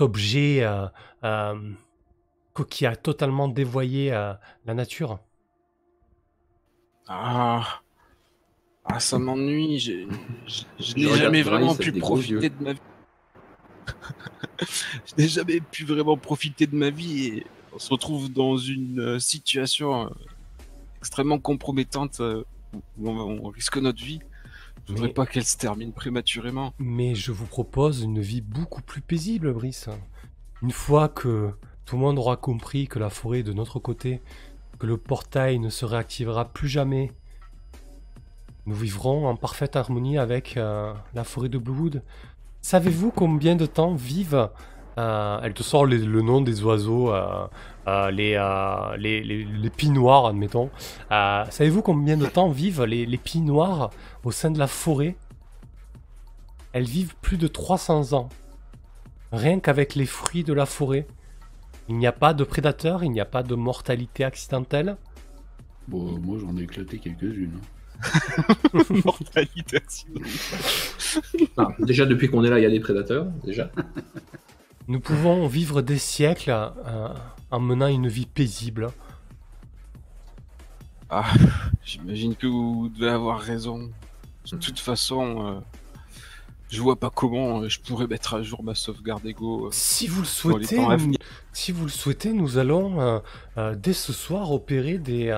[SPEAKER 1] objet qui a totalement dévoyé la nature.
[SPEAKER 3] Ça m'ennuie. Je
[SPEAKER 2] Je
[SPEAKER 3] n'ai
[SPEAKER 2] regarde
[SPEAKER 3] jamais
[SPEAKER 2] Bryce
[SPEAKER 3] vraiment
[SPEAKER 2] avec
[SPEAKER 3] pu
[SPEAKER 2] des gros yeux.
[SPEAKER 3] profiter de ma vie. Je n'ai jamais pu vraiment profiter de ma vie et on se retrouve dans une situation extrêmement compromettante où on risque notre vie. Je voudrais pas qu'elle se termine prématurément.
[SPEAKER 1] Mais je vous propose une vie beaucoup plus paisible, Brice. Une fois que tout le monde aura compris que la forêt est de notre côté, que le portail ne se réactivera plus jamais, nous vivrons en parfaite harmonie avec la forêt de Bluewood. Savez-vous combien de temps vivent... elle te sort le nom des oiseaux, les pies noires, admettons. Savez-vous combien de temps vivent les pies noires au sein de la forêt? Elles vivent plus de 300 ans. Rien qu'avec les fruits de la forêt. Il n'y a pas de prédateurs, il n'y a pas de mortalité accidentelle.
[SPEAKER 4] Bon, moi j'en ai éclaté quelques-unes.
[SPEAKER 3] Mortalité accidentelle.
[SPEAKER 2] Déjà, depuis qu'on est là, il y a des prédateurs, déjà.
[SPEAKER 1] Nous pouvons vivre des siècles en menant une vie paisible.
[SPEAKER 3] J'imagine que vous devez avoir raison. De toute façon, je vois pas comment je pourrais mettre à jour ma sauvegarde Ego.
[SPEAKER 1] Si vous le
[SPEAKER 3] Dans les
[SPEAKER 1] souhaitez,
[SPEAKER 3] temps à venir.
[SPEAKER 1] si vous le souhaitez, nous allons dès ce soir opérer des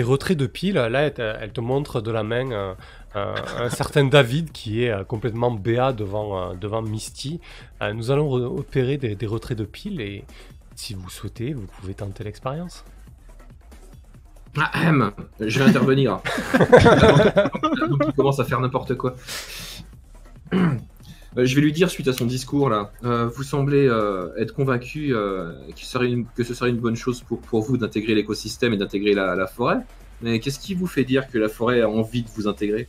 [SPEAKER 1] retraits de piles. Là, elle te montre de la main un certain David qui est complètement béat devant Misty. Nous allons opérer des retraits de piles et si vous le souhaitez, vous pouvez tenter l'expérience.
[SPEAKER 2] Je vais intervenir. Donc il commence à faire n'importe quoi. Je vais lui dire, suite à son discours là, vous semblez être convaincu que ce serait une bonne chose pour vous d'intégrer l'écosystème et d'intégrer la forêt. Mais qu'est-ce qui vous fait dire que la forêt a envie de vous intégrer?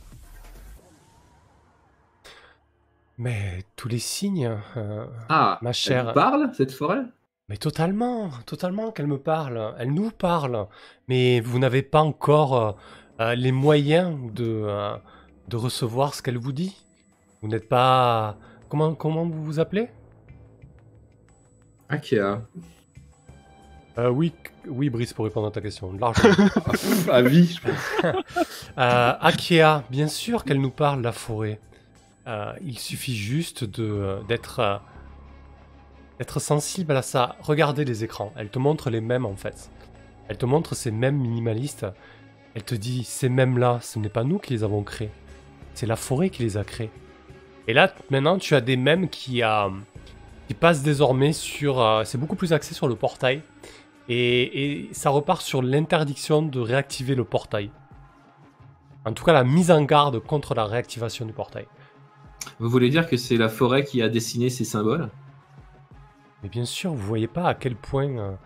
[SPEAKER 1] Mais tous les signes, ma
[SPEAKER 2] Elle
[SPEAKER 1] chère.
[SPEAKER 2] vous parle, cette forêt?
[SPEAKER 1] Mais totalement qu'elle me parle. Elle nous parle. Mais vous n'avez pas encore les moyens de recevoir ce qu'elle vous dit. Vous n'êtes pas... Comment vous vous appelez?
[SPEAKER 2] Akea.
[SPEAKER 1] Oui, Brice, pour répondre à ta question. Largement.
[SPEAKER 4] À vie, je pense.
[SPEAKER 1] Akea, bien sûr qu'elle nous parle, la forêt. Il suffit juste d'être sensible à ça. Regardez les écrans. Elle te montre les mèmes, en fait. Elle te montre ces mèmes minimalistes. Elle te dit, ces mèmes-là, ce n'est pas nous qui les avons créés. C'est la forêt qui les a créés. Et là, maintenant, tu as des mèmes qui passent désormais sur... c'est beaucoup plus axé sur le portail. Et ça repart sur l'interdiction de réactiver le portail. En tout cas, la mise en garde contre la réactivation du portail.
[SPEAKER 2] Vous voulez dire que c'est la forêt qui a dessiné ces symboles?
[SPEAKER 1] Mais bien sûr, vous voyez pas à quel point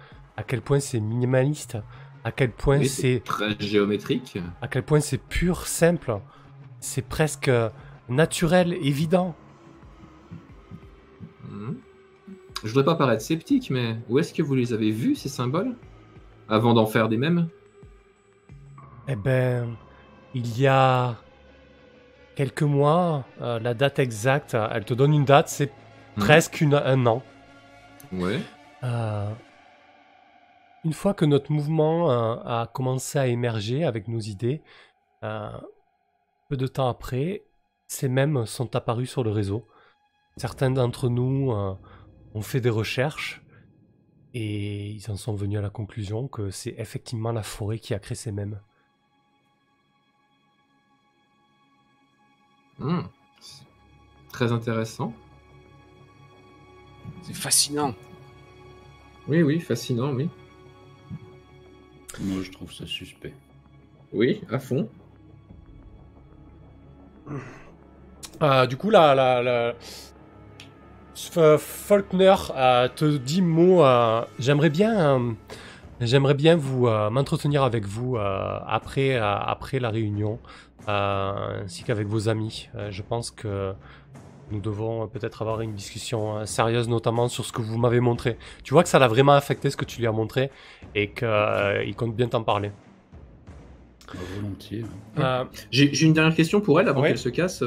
[SPEAKER 1] c'est minimaliste, à quel point
[SPEAKER 2] Oui,
[SPEAKER 1] c'est
[SPEAKER 2] très géométrique.
[SPEAKER 1] à quel point c'est pur, simple. C'est presque naturel, évident.
[SPEAKER 2] Je voudrais pas paraître sceptique, mais où est-ce que vous les avez vus, ces symboles? Avant d'en faire des mèmes?
[SPEAKER 1] Eh ben, il y a quelques mois, la date exacte, elle te donne une date, c'est presque un an.
[SPEAKER 2] Ouais.
[SPEAKER 1] Une fois que notre mouvement a commencé à émerger avec nos idées, peu de temps après, ces mèmes sont apparus sur le réseau. Certains d'entre nous ont fait des recherches et ils en sont venus à la conclusion que c'est effectivement la forêt qui a créé ces mèmes.
[SPEAKER 2] C'est très intéressant.
[SPEAKER 3] C'est fascinant.
[SPEAKER 2] Oui, fascinant, oui.
[SPEAKER 4] Moi, je trouve ça suspect.
[SPEAKER 2] Oui, à fond.
[SPEAKER 1] Du coup, Faulkner te dit mot. J'aimerais bien vous m'entretenir avec vous après la réunion, ainsi qu'avec vos amis. Je pense que nous devons peut-être avoir une discussion sérieuse, notamment sur ce que vous m'avez montré. Tu vois que ça l'a vraiment affecté ce que tu lui as montré et qu'il compte bien t'en parler.
[SPEAKER 4] Volontiers.
[SPEAKER 2] J'ai une dernière question pour elle avant
[SPEAKER 1] Ouais.
[SPEAKER 2] qu'elle se casse.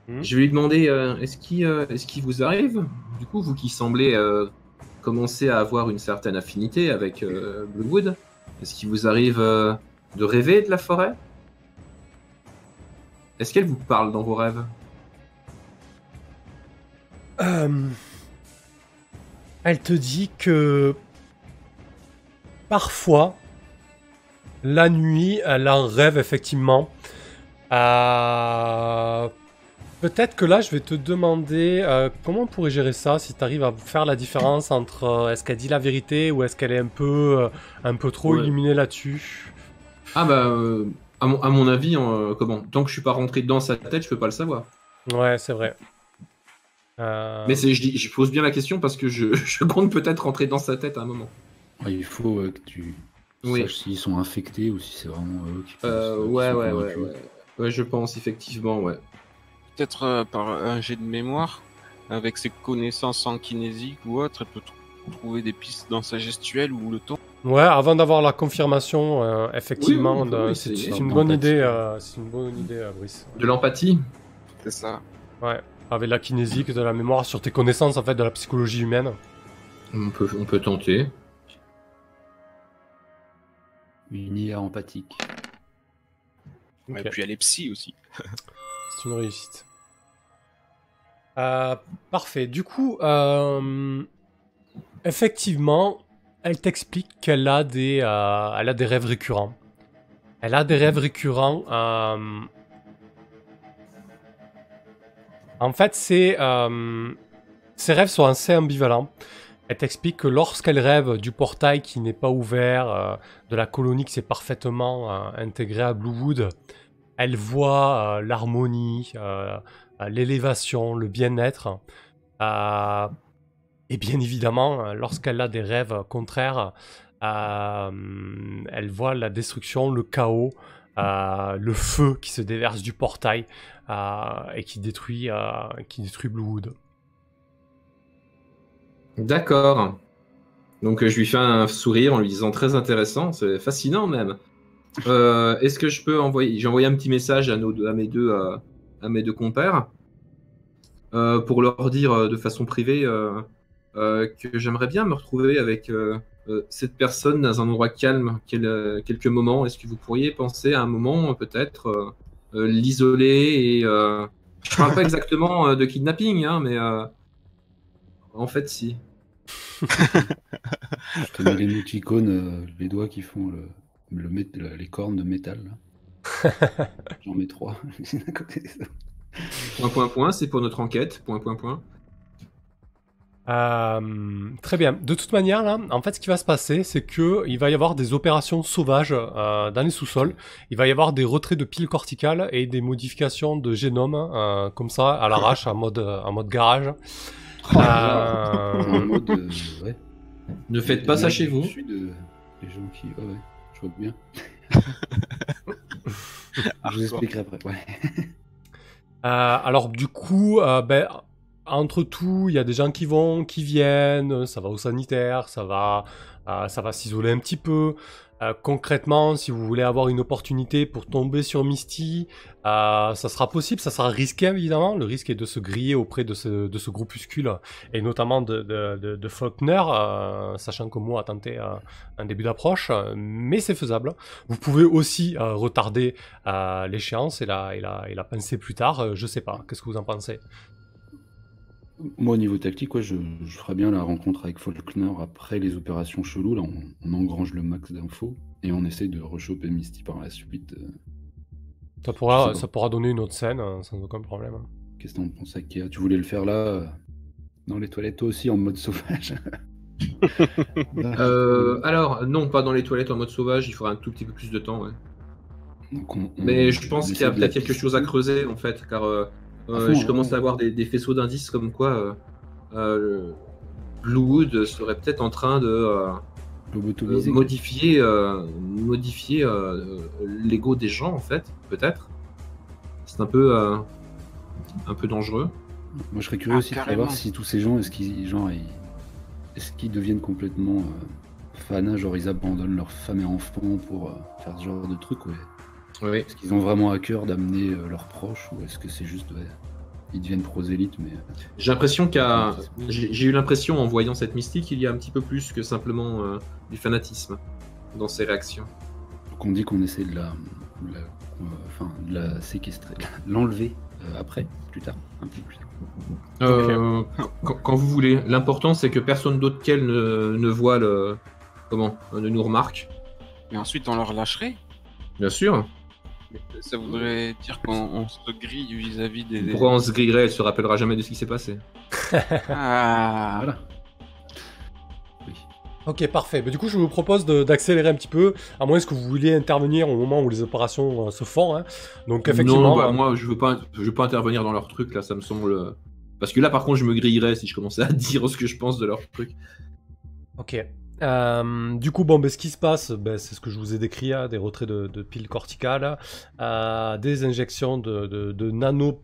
[SPEAKER 2] Je vais lui demander est-ce qu'il vous arrive, du coup, vous qui semblez commencer à avoir une certaine affinité avec Bluewood, est-ce qu'il vous arrive de rêver de la forêt? Est-ce qu'elle vous parle dans vos rêves?
[SPEAKER 1] Elle te dit que parfois, la nuit, elle en rêve effectivement. Peut-être que là, je vais te demander comment on pourrait gérer ça, si tu arrives à faire la différence entre est-ce qu'elle dit la vérité ou est-ce qu'elle est un peu trop illuminée là-dessus.
[SPEAKER 2] Ah bah, à mon avis, comment? Tant que je suis pas rentré dans sa tête, je peux pas le savoir.
[SPEAKER 1] Ouais, c'est vrai.
[SPEAKER 2] Mais je pose bien la question parce que je compte peut-être rentrer dans sa tête à un moment.
[SPEAKER 4] Ouais, il faut que tu saches s'ils sont infectés ou si c'est vraiment eux qui
[SPEAKER 2] Ouais, je pense effectivement, ouais.
[SPEAKER 3] Peut-être par un jet de mémoire, avec ses connaissances en kinésique ou autre, elle peut trouver des pistes dans sa gestuelle ou le ton.
[SPEAKER 1] Ouais, avant d'avoir la confirmation, effectivement,
[SPEAKER 2] oui,
[SPEAKER 1] c'est
[SPEAKER 2] c'est
[SPEAKER 1] une bonne idée. C'est une bonne idée, Brice.
[SPEAKER 2] De l'empathie.
[SPEAKER 3] C'est ça.
[SPEAKER 1] Ouais, avec la kinésique, de la mémoire, sur tes connaissances en fait de la psychologie humaine.
[SPEAKER 2] On peut tenter.
[SPEAKER 4] Une IA empathique.
[SPEAKER 3] Okay.
[SPEAKER 1] Okay.
[SPEAKER 3] Et puis elle est psy aussi.
[SPEAKER 1] C'est une réussite. Parfait. Du coup, effectivement, elle t'explique qu'elle a des rêves récurrents. Elle a des rêves récurrents. En fait, ses rêves sont assez ambivalents. Elle t'explique que lorsqu'elle rêve du portail qui n'est pas ouvert, de la colonie qui s'est parfaitement intégrée à Bluewood, elle voit l'harmonie, l'élévation, le bien-être. Et bien évidemment, lorsqu'elle a des rêves contraires, elle voit la destruction, le chaos, le feu qui se déverse du portail et qui détruit Bluewood.
[SPEAKER 2] D'accord. Donc je lui fais un sourire en lui disant très intéressant, c'est fascinant même. Est-ce que je peux envoyer... J'ai envoyé un petit message à mes deux compères pour leur dire de façon privée que j'aimerais bien me retrouver avec cette personne dans un endroit calme quelques moments. Est-ce que vous pourriez penser à un moment peut-être l'isoler et je parle pas exactement de kidnapping, hein, mais en fait si.
[SPEAKER 4] Je te mets l'émoticône, les doigts qui font les cornes de métal. J'en mets 3 à côté de ça.
[SPEAKER 2] C'est pour notre enquête.
[SPEAKER 1] Très bien. De toute manière, là, en fait, ce qui va se passer, c'est que il va y avoir des opérations sauvages dans les sous-sols. Il va y avoir des retraits de piles corticales et des modifications de génome, comme ça, à l'arrache, en mode garage.
[SPEAKER 4] En mode, ouais.
[SPEAKER 2] Ne faites pas ça chez vous.
[SPEAKER 4] Je suis des gens qui... ouais, je vois bien. Je vous expliquerai après, ouais.
[SPEAKER 1] Alors, du coup, entre tout, il y a des gens qui viennent, ça va au sanitaire, ça va s'isoler un petit peu. Concrètement, si vous voulez avoir une opportunité pour tomber sur Misty, ça sera possible, ça sera risqué évidemment. Le risque est de se griller auprès de ce groupuscule, et notamment de Faulkner, sachant que moi a tenté un début d'approche, mais c'est faisable. Vous pouvez aussi retarder l'échéance et la penser plus tard, je sais pas. Qu'est-ce que vous en pensez ?
[SPEAKER 4] Moi, au niveau tactique, ouais, je ferais bien la rencontre avec Faulkner après les opérations cheloues. Là, on engrange le max d'infos et on essaye de rechoper Misty par la suite.
[SPEAKER 1] Ça pourra donner une autre scène, sans aucun problème.
[SPEAKER 4] Qu'est-ce que t'en penses, Akia? Tu voulais le faire là, dans les toilettes, toi aussi, en mode sauvage?
[SPEAKER 2] Alors, non, pas dans les toilettes en mode sauvage, il faudra un tout petit peu plus de temps, ouais.
[SPEAKER 4] Donc
[SPEAKER 2] Mais je pense qu'il y a
[SPEAKER 4] essaie de la
[SPEAKER 2] peut-être quelque chose à creuser, en fait, car
[SPEAKER 4] fond,
[SPEAKER 2] je commence
[SPEAKER 4] ouais.
[SPEAKER 2] à avoir des faisceaux d'indices comme quoi Bluewood serait peut-être en train de
[SPEAKER 4] lobotomisé.
[SPEAKER 2] modifier l'ego des gens, en fait, peut-être. C'est un peu dangereux.
[SPEAKER 4] Moi, je serais curieux aussi de
[SPEAKER 3] carrément.
[SPEAKER 4] savoir si tous ces gens, est-ce qu'ils deviennent complètement fanas, genre ils abandonnent leurs femmes et enfants pour faire ce genre de truc, ouais.
[SPEAKER 2] Oui.
[SPEAKER 4] Est-ce qu'ils ont vraiment à cœur d'amener leurs proches, ou est-ce que c'est juste, ouais, ils deviennent prosélytes, mais...
[SPEAKER 2] J'ai l'impression j'ai eu l'impression en voyant cette mystique, il y a un petit peu plus que simplement du fanatisme dans ses réactions.
[SPEAKER 4] Donc on dit qu'on essaie de la séquestrer, l'enlever après, plus tard, un peu plus tard.
[SPEAKER 2] Quand vous voulez. L'important, c'est que personne d'autre qu'elle ne voit ne nous remarque.
[SPEAKER 3] Et ensuite, on leur lâcherait.
[SPEAKER 2] Bien sûr.
[SPEAKER 3] Ça voudrait dire qu'on se grille vis-à-vis des...
[SPEAKER 2] Pourquoi on se grillerait, elle se rappellera jamais de ce qui s'est passé.
[SPEAKER 3] Ah,
[SPEAKER 4] Voilà.
[SPEAKER 1] Ok, parfait. Mais du coup, je vous propose d'accélérer un petit peu, à moins que vous vouliez intervenir au moment où les opérations se font. Hein. Donc, effectivement...
[SPEAKER 2] Non, moi, je veux pas intervenir dans leur truc, là, ça me semble... Parce que là, par contre, je me grillerais si je commençais à dire ce que je pense de leur truc.
[SPEAKER 1] Ok. Du coup, bon, ce qui se passe, c'est ce que je vous ai décrit, hein, des retraits de piles corticales, des injections de nanobots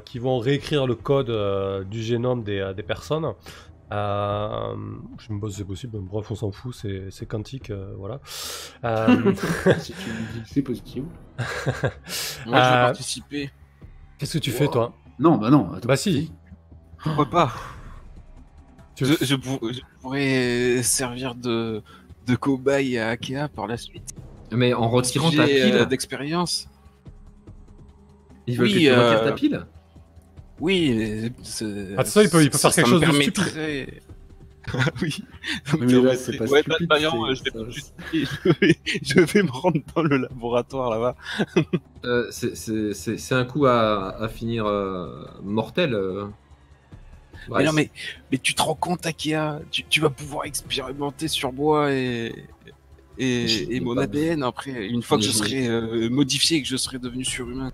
[SPEAKER 1] qui vont réécrire le code du génome des personnes. Je me pose si c'est possible, bref, on s'en fout, c'est quantique, voilà.
[SPEAKER 4] Si tu me dis que c'est possible.
[SPEAKER 3] moi, je vais participer.
[SPEAKER 1] Qu'est-ce que tu fais, toi?
[SPEAKER 4] Non, bah non. Attends.
[SPEAKER 1] Bah si.
[SPEAKER 3] Pourquoi pas?
[SPEAKER 1] Tu-
[SPEAKER 3] Je pourrais servir de cobaye à Akea par la suite.
[SPEAKER 2] Mais en retirant ta
[SPEAKER 3] J'ai
[SPEAKER 2] pile,
[SPEAKER 3] d'expérience.
[SPEAKER 2] ils veulent
[SPEAKER 3] oui,
[SPEAKER 2] que tu retires ta pile.
[SPEAKER 3] Oui, mais
[SPEAKER 1] ça, il peut faire quelque chose de stupide.
[SPEAKER 3] Oui.
[SPEAKER 4] Mais là, c'est pas
[SPEAKER 3] Ouais,
[SPEAKER 4] stupide,
[SPEAKER 3] Vaillant,
[SPEAKER 4] c'est-
[SPEAKER 3] je vais me rendre dans le laboratoire là-bas.
[SPEAKER 2] C'est un coup à finir mortel.
[SPEAKER 3] Mais non, mais tu te rends compte, Akea, tu vas pouvoir expérimenter sur moi et mon
[SPEAKER 2] pas
[SPEAKER 3] ADN après, une fois que je
[SPEAKER 2] Mais-
[SPEAKER 3] serai modifié et que je serai devenu surhumain.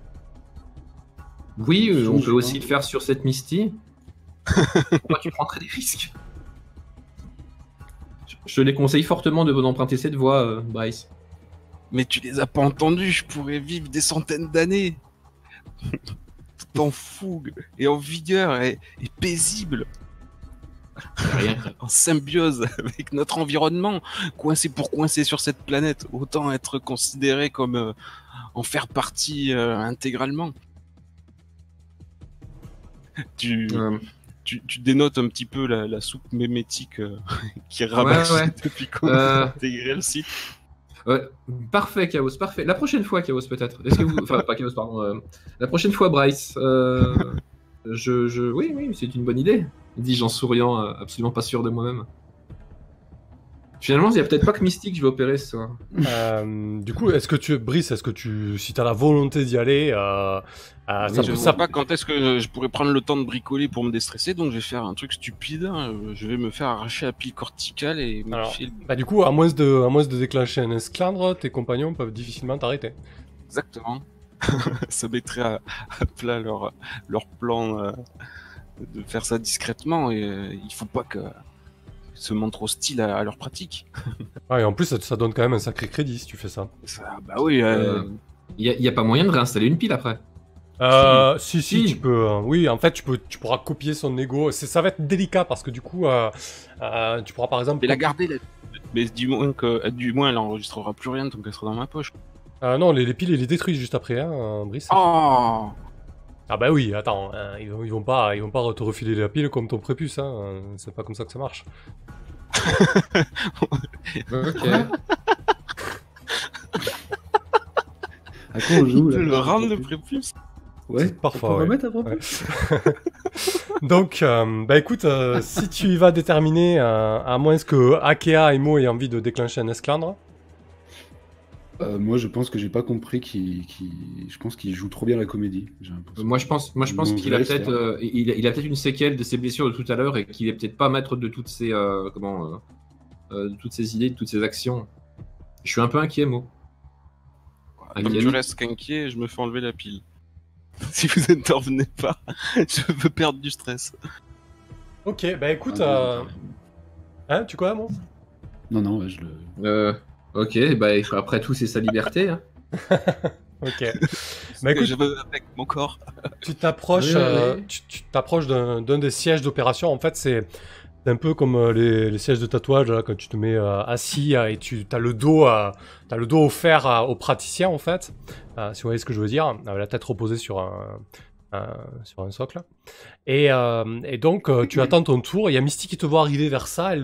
[SPEAKER 2] Oui, on peut
[SPEAKER 4] Change,
[SPEAKER 2] aussi
[SPEAKER 4] hein.
[SPEAKER 2] le faire sur cette Misty. Pourquoi tu prendrais des risques? Je te les conseille fortement d'emprunter cette voie, Bryce.
[SPEAKER 3] Mais tu les as pas entendus, je pourrais vivre des centaines d'années. Tout en fougue et en vigueur et paisible.
[SPEAKER 2] Rien.
[SPEAKER 3] En symbiose avec notre environnement. Coincé pour coincé sur cette planète, autant être considéré comme en faire partie intégralement. Tu dénotes un petit peu la soupe mémétique qui rabâche
[SPEAKER 2] ouais.
[SPEAKER 3] depuis qu'on a
[SPEAKER 2] Euh,
[SPEAKER 3] intégré le site.
[SPEAKER 2] Ouais, parfait, Chaos, parfait. La prochaine fois, Chaos, peut-être. Est-ce que vous... Enfin, pas Chaos, pardon. La prochaine fois, Bryce. Oui, c'est une bonne idée. Dis-je en souriant, absolument pas sûr de moi-même. Finalement, il n'y a peut-être pas que Mystique que je vais opérer ce soir.
[SPEAKER 1] Du coup, Brice, si t'as la volonté d'y aller,
[SPEAKER 3] Mais je ne sais pas quand est-ce que je pourrais prendre le temps de bricoler pour me déstresser, donc je vais faire un truc stupide. Je vais me faire arracher la pile corticale et modifier.
[SPEAKER 1] Du coup, à moins de déclencher un esclandre, tes compagnons peuvent difficilement t'arrêter.
[SPEAKER 3] Exactement. Ça mettrait à plat leur plan de faire ça discrètement et il faut pas que se montrent hostiles à leur pratique.
[SPEAKER 1] Ah, et en plus, ça donne quand même un sacré crédit si tu fais ça.
[SPEAKER 3] Bah oui.
[SPEAKER 2] Il n'y a pas moyen de réinstaller une pile après.
[SPEAKER 1] Si, tu peux. Oui, en fait, tu pourras copier son ego. Ça va être délicat parce que du coup, tu pourras par exemple.
[SPEAKER 3] Mais la garder, mais du moins elle enregistrera plus rien tant qu'elle sera dans ma poche.
[SPEAKER 1] Non, les piles, ils les détruisent juste après, hein, Brice.
[SPEAKER 3] Oh.
[SPEAKER 1] Ah bah oui, attends, ils vont pas te refiler la pile comme ton prépuce, hein. C'est pas comme ça que ça marche.
[SPEAKER 2] Ok.
[SPEAKER 4] À quoi on joue là
[SPEAKER 3] Le rendre le prépuce.
[SPEAKER 4] Ouais,
[SPEAKER 1] Parfois,
[SPEAKER 4] on peut
[SPEAKER 1] ouais.
[SPEAKER 4] remettre après.
[SPEAKER 1] Ouais. Donc, écoute, si tu y vas déterminer, à moins que Akea et Mo aient envie de déclencher un esclandre.
[SPEAKER 4] Moi, je pense que j'ai pas compris je pense qu'il joue trop bien la comédie. J'ai l'impression.
[SPEAKER 2] Moi, je pense
[SPEAKER 4] Donc,
[SPEAKER 2] qu'il
[SPEAKER 4] je
[SPEAKER 2] a
[SPEAKER 4] laisse
[SPEAKER 2] peut-être
[SPEAKER 4] faire.
[SPEAKER 2] il a peut-être une séquelle de ses blessures de tout à l'heure et qu'il est peut-être pas maître de toutes ses de toutes ses idées, de toutes ses actions. Je suis un peu inquiet, moi.
[SPEAKER 3] Comme tu restes qu'inquiet, je me fais enlever la pile. Si vous n'intervenez pas, je veux perdre du stress.
[SPEAKER 1] Ok, bah écoute, hein, tu quoi, mon
[SPEAKER 4] Non, ouais, je le.
[SPEAKER 2] Ok, bah après tout, c'est sa liberté. Hein.
[SPEAKER 1] Ok.
[SPEAKER 3] Bah écoute, je veux avec mon corps.
[SPEAKER 1] Tu t'approches, tu t'approches d'un des sièges d'opération. En fait, c'est un peu comme les sièges de tatouage là, quand tu te mets assis et tu as le dos offert aux praticiens en fait. Si vous voyez ce que je veux dire, la tête reposée sur un socle. Et donc tu attends ton tour. Il y a Misty qui te voit arriver vers ça.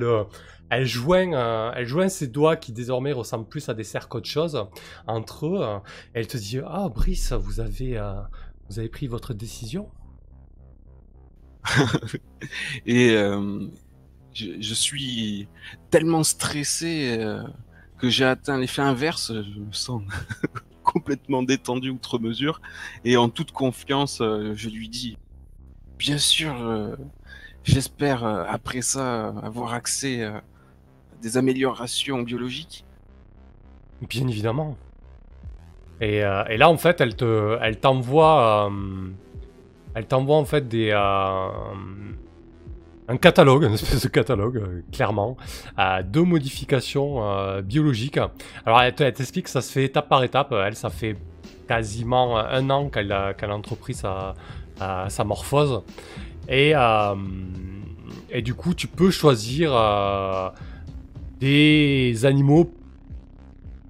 [SPEAKER 1] Elle joint ses doigts qui désormais ressemblent plus à des cercles qu'autre chose entre eux. Elle te dit ah Brice, vous avez pris votre décision.
[SPEAKER 3] Et je suis tellement stressé que j'ai atteint l'effet inverse. Je me sens complètement détendu outre mesure. Et en toute confiance, je lui dis bien sûr, j'espère après ça avoir accès à des améliorations biologiques.
[SPEAKER 1] Bien évidemment. Et là, en fait, elle t'envoie en fait un catalogue, une espèce de catalogue, clairement, de modifications biologiques. Alors, elle t'explique que ça se fait étape par étape. Elle, ça fait quasiment 1 an qu'elle a entrepris sa morphose. Et du coup, tu peux choisir des animaux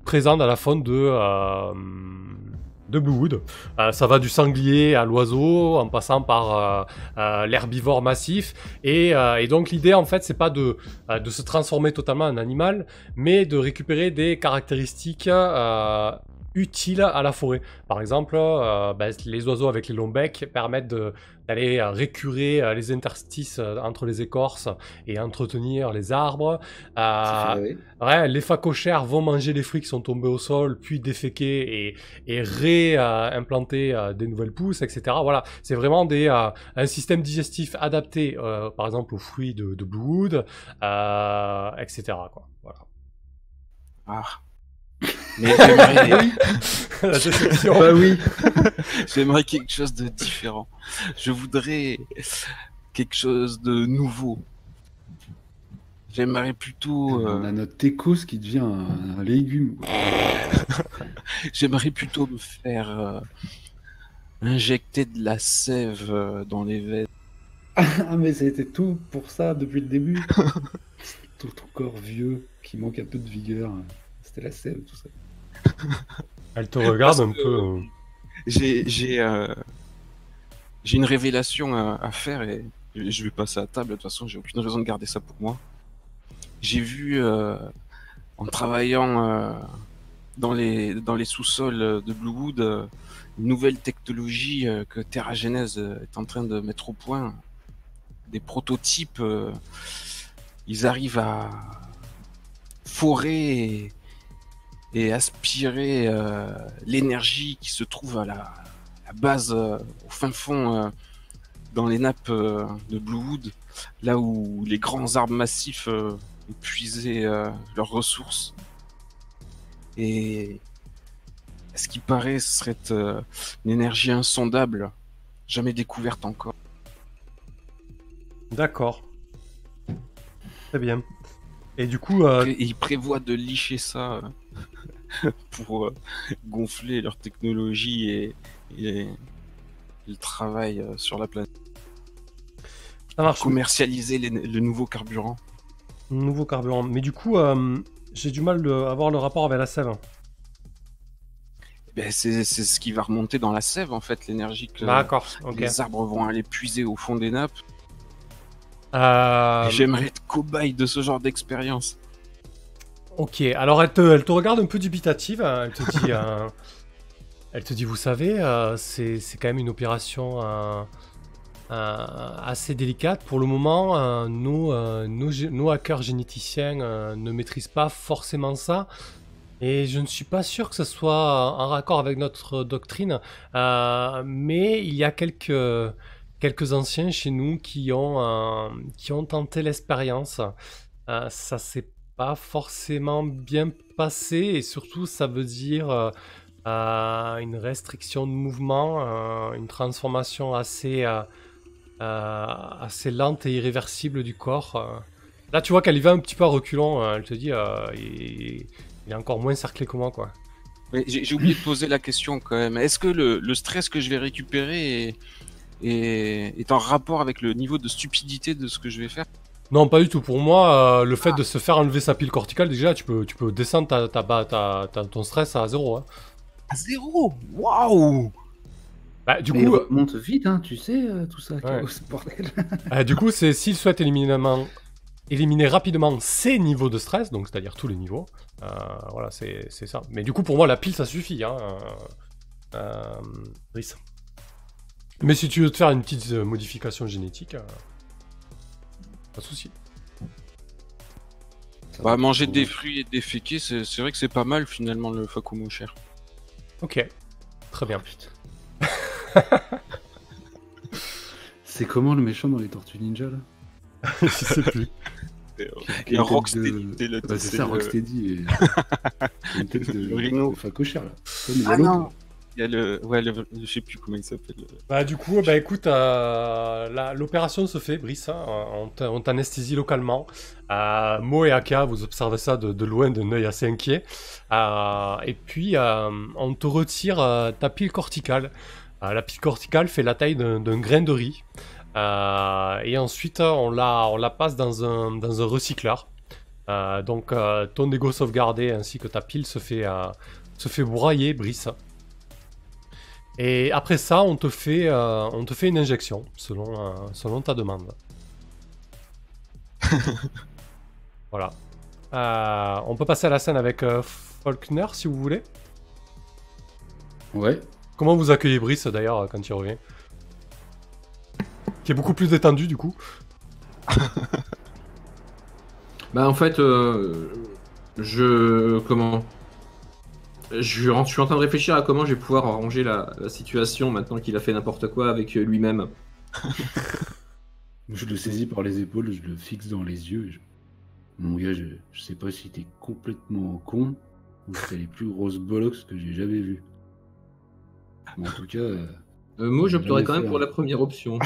[SPEAKER 1] présents dans la faune de Bluewood. Ça va du sanglier à l'oiseau, en passant par l'herbivore massif. Et donc l'idée, en fait, c'est pas de se transformer totalement en animal, mais de récupérer des caractéristiques utiles à la forêt. Par exemple, les oiseaux avec les longs becs permettent d'aller récurer les interstices entre les écorces et entretenir les arbres. Les phacochères vont manger les fruits qui sont tombés au sol, puis déféquer et réimplanter des nouvelles pousses, etc. Voilà, c'est vraiment un système digestif adapté, par exemple, aux fruits de Bluewood, etc. Quoi. Voilà.
[SPEAKER 3] Ah. Mais j'aimerais...
[SPEAKER 1] La déception.
[SPEAKER 2] Bah oui.
[SPEAKER 3] J'aimerais quelque chose de différent. Je voudrais quelque chose de nouveau. J'aimerais plutôt...
[SPEAKER 4] On a notre Técos qui devient un légume.
[SPEAKER 3] J'aimerais plutôt me faire injecter de la sève dans les veines.
[SPEAKER 4] Ah mais c'était tout pour ça depuis le début. Tout ton corps vieux qui manque un peu de vigueur. C'était la sève, tout ça.
[SPEAKER 1] Elle te regarde un peu.
[SPEAKER 3] J'ai une révélation à faire et je vais passer à table. De toute façon, j'ai aucune raison de garder ça pour moi. J'ai vu en travaillant dans les sous-sols de Bluewood une nouvelle technologie que Terra Genèse est en train de mettre au point. Des prototypes. Ils arrivent à forer et aspirer l'énergie qui se trouve à la base, au fin fond, dans les nappes de Bluewood, là où les grands arbres massifs épuisaient leurs ressources. Et à ce qui paraît, ce serait une énergie insondable, jamais découverte encore.
[SPEAKER 1] D'accord. Très bien. Et du coup...
[SPEAKER 3] Et ils prévoient de licher ça pour gonfler leur technologie et le travail sur la planète.
[SPEAKER 1] Ça marche.
[SPEAKER 3] Commercialiser le nouveau carburant.
[SPEAKER 1] Nouveau carburant. Mais du coup, j'ai du mal à avoir le rapport avec la sève.
[SPEAKER 3] Ben, c'est ce qui va remonter dans la sève, en fait, l'énergie que les arbres vont aller puiser au fond des nappes. J'aimerais être cobaye de ce genre d'expérience.
[SPEAKER 1] Ok, alors elle te regarde un peu dubitative. Elle te dit, vous savez, c'est quand même une opération assez délicate. Pour le moment, nos hackers généticiens ne maîtrisent pas forcément ça. Et je ne suis pas sûr que ce soit en raccord avec notre doctrine, mais il y a quelques anciens chez nous qui ont tenté l'expérience. Ça s'est pas forcément bien passé et surtout ça veut dire une restriction de mouvement, une transformation assez lente et irréversible du corps. Là, tu vois qu'elle y va un petit peu à reculons. Elle te dit, il est encore moins cerclé que moi, quoi.
[SPEAKER 3] Mais j'ai oublié de poser la question quand même. Est-ce que le stress que je vais récupérer est en rapport avec le niveau de stupidité de ce que je vais faire?
[SPEAKER 1] Non, pas du tout. Pour moi, le fait de se faire enlever sa pile corticale, déjà, tu peux descendre ton stress à 0. Hein.
[SPEAKER 3] À 0? Waouh!
[SPEAKER 1] Bah, du
[SPEAKER 4] Mais
[SPEAKER 1] coup,
[SPEAKER 4] monte vite, hein, tu sais, tout ça,
[SPEAKER 1] Ouais.
[SPEAKER 4] Chaos, bordel.
[SPEAKER 1] du coup, c'est s'il souhaite éliminer rapidement ses niveaux de stress, donc c'est-à-dire tous les niveaux. Voilà, c'est ça. Mais du coup, pour moi, la pile, ça suffit. Hein, Brice. Mais si tu veux te faire une petite modification génétique, pas de souci.
[SPEAKER 3] Bah, manger des fruits et des féquets, c'est vrai que c'est pas mal finalement le Fakumo cher.
[SPEAKER 1] Ok, très bien.
[SPEAKER 4] Putain. C'est comment le méchant dans les Tortues Ninja là?
[SPEAKER 1] Je sais plus.
[SPEAKER 3] Et Rocksteady, c'est le.
[SPEAKER 4] Bah, c'est ça, Rocksteady. Et... une tête
[SPEAKER 3] Le rhino.
[SPEAKER 4] de Facocher là. Comme il y a
[SPEAKER 3] Ah
[SPEAKER 4] l'autre.
[SPEAKER 3] non! Il y a le. Ouais, je sais plus comment il s'appelle.
[SPEAKER 1] Bah du coup, bah écoute, l'opération se fait, Brice, hein, on t'anesthésie localement. Mo et Aka, vous observez ça de loin, d'un œil assez inquiet. Et puis, on te retire ta pile corticale. La pile corticale fait la taille d'un grain de riz. Et ensuite, on la passe dans un recycleur. Donc, ton ego sauvegardé ainsi que ta pile se fait broyer, Brice. Et après ça, on te fait une injection, selon ta demande. Voilà. On peut passer à la scène avec Faulkner, si vous voulez.
[SPEAKER 4] Ouais.
[SPEAKER 1] Comment vous accueillez Brice, d'ailleurs, quand il revient? Qui est beaucoup plus détendu, du coup.
[SPEAKER 2] Bah en fait, je suis en train de réfléchir à comment je vais pouvoir arranger la situation maintenant qu'il a fait n'importe quoi avec lui-même.
[SPEAKER 4] Je le saisis par les épaules, je le fixe dans les yeux. Mon gars, je sais pas si t'es complètement con ou si t'as les plus grosses bollocks que j'ai jamais vues. Mais en tout cas.
[SPEAKER 2] Moi, j'opterais quand même
[SPEAKER 4] fait,
[SPEAKER 2] pour
[SPEAKER 4] hein.
[SPEAKER 2] la première option.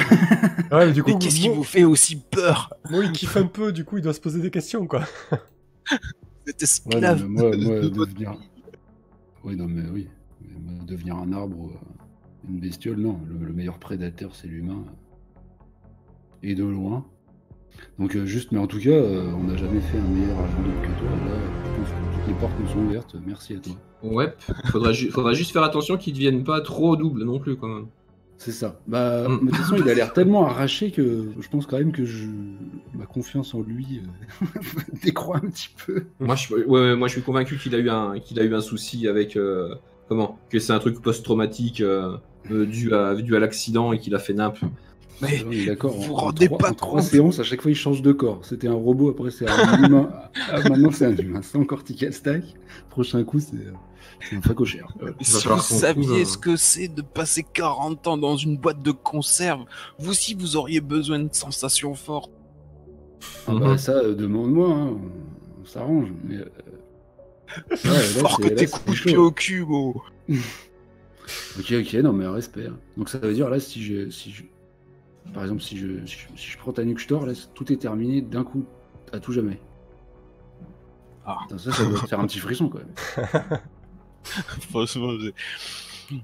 [SPEAKER 1] Ouais, mais du coup,
[SPEAKER 3] Mais qu'est-ce qui vous fait aussi peur?
[SPEAKER 1] Moi, il kiffe un peu, du coup, il doit se poser des questions, quoi.
[SPEAKER 3] Cet
[SPEAKER 4] Ouais, non,
[SPEAKER 3] esclave.
[SPEAKER 4] mais moi,
[SPEAKER 3] de votre
[SPEAKER 4] devenir.
[SPEAKER 3] pays.
[SPEAKER 4] Oui, non, mais oui. Mais moi, devenir un arbre ou une bestiole, non. Le meilleur prédateur, c'est l'humain. Et de loin. Donc, juste, mais en tout cas, on n'a jamais fait un meilleur agent double que toi. Là, je pense que toutes les portes nous sont ouvertes. Merci à toi.
[SPEAKER 2] Ouais, faudra juste faire attention qu'il ne devienne pas trop double non plus, quand même.
[SPEAKER 4] C'est ça. Bah,
[SPEAKER 2] Mm.
[SPEAKER 4] de toute façon, il a l'air tellement arraché que je pense quand même que ma confiance en lui décroît un petit peu.
[SPEAKER 2] Moi, je suis convaincu qu'il a eu un souci avec que c'est un truc post-traumatique dû à l'accident et qu'il a fait nimp.
[SPEAKER 3] Mais
[SPEAKER 4] On est d'accord.
[SPEAKER 3] vous
[SPEAKER 4] en
[SPEAKER 3] rendez
[SPEAKER 4] trois-
[SPEAKER 3] pas
[SPEAKER 4] en trois
[SPEAKER 3] compte.
[SPEAKER 4] séances, à chaque fois, il change de corps. C'était un robot, après c'est un humain. Maintenant, c'est un humain sans cortical stack. Prochain coup, c'est un facocher.
[SPEAKER 3] Si
[SPEAKER 2] falloir
[SPEAKER 3] vous
[SPEAKER 2] qu'on
[SPEAKER 3] saviez
[SPEAKER 2] trouve,
[SPEAKER 3] ce que c'est de passer 40 ans dans une boîte de conserve, vous aussi vous auriez besoin de sensations fortes.
[SPEAKER 4] Ah bah, ça, demande-moi. Hein. On s'arrange. Mais, ouais, là,
[SPEAKER 3] Fort que
[SPEAKER 4] là,
[SPEAKER 3] t'es
[SPEAKER 4] c'est
[SPEAKER 3] couché
[SPEAKER 4] chaud.
[SPEAKER 3] au cul, gros.
[SPEAKER 4] Ok, non, mais respect. Hein. Donc ça veut dire là, par exemple, si je prends ta Nuxtor, là, tout est terminé d'un coup, à tout jamais.
[SPEAKER 3] Ah.
[SPEAKER 4] Putain, ça doit te faire un petit frisson quand même.
[SPEAKER 3] Franchement,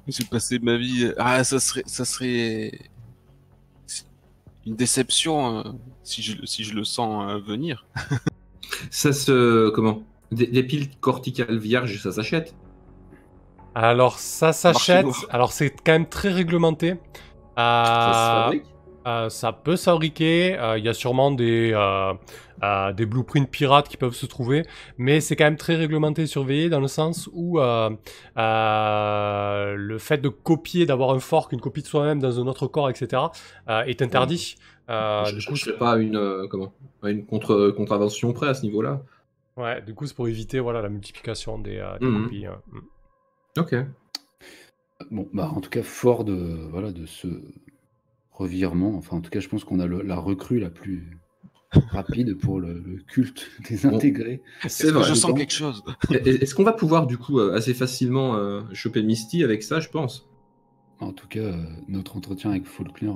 [SPEAKER 3] j'ai passé ma vie. Ah, ça serait une déception si je le sens venir.
[SPEAKER 2] Ça des piles corticales vierges, ça s'achète.
[SPEAKER 1] Alors, ça s'achète.
[SPEAKER 3] Marché noir.
[SPEAKER 1] Alors, c'est quand même très réglementé.
[SPEAKER 2] Ça se fabrique.
[SPEAKER 1] Ça peut se fabriquer. Il y a sûrement des blueprints pirates qui peuvent se trouver. Mais c'est quand même très réglementé et surveillé dans le sens où le fait de copier, d'avoir un fork, une copie de soi-même dans un autre corps, etc., est interdit.
[SPEAKER 2] Je ne serais pas à une contravention près à ce niveau-là.
[SPEAKER 1] Ouais, du coup, c'est pour éviter voilà, la multiplication des copies. Hein.
[SPEAKER 2] Ok.
[SPEAKER 4] Bon, bah, en tout cas, fort de, voilà, de ce revirement, enfin, en tout cas, je pense qu'on a la recrue la plus rapide pour le culte désintégré.
[SPEAKER 2] C'est vrai.
[SPEAKER 3] Je sens quelque chose.
[SPEAKER 2] Est-ce qu'on va pouvoir, du coup, assez facilement choper Misty avec ça, je pense?
[SPEAKER 4] En tout cas, notre entretien avec Faulkner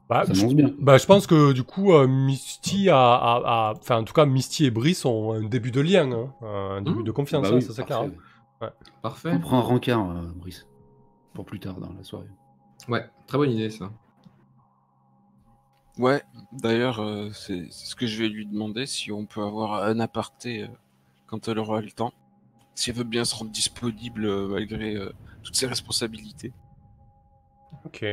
[SPEAKER 1] Bah,
[SPEAKER 4] s'annonce bien.
[SPEAKER 1] Bah, je pense que du coup, Misty enfin, en tout cas, Misty et Brice ont un début de lien, hein, un début de confiance,
[SPEAKER 4] Bah
[SPEAKER 1] hein,
[SPEAKER 4] oui,
[SPEAKER 1] ça c'est
[SPEAKER 4] parfait.
[SPEAKER 1] clair. Hein. Ouais.
[SPEAKER 2] Parfait.
[SPEAKER 4] On prend un rencard, Brice, pour plus tard dans la soirée.
[SPEAKER 2] Ouais, très bonne idée, ça.
[SPEAKER 3] Ouais, d'ailleurs, c'est ce que je vais lui demander, si on peut avoir un aparté quand elle aura le temps. Si elle veut bien se rendre disponible malgré toutes ses responsabilités.
[SPEAKER 1] Ok.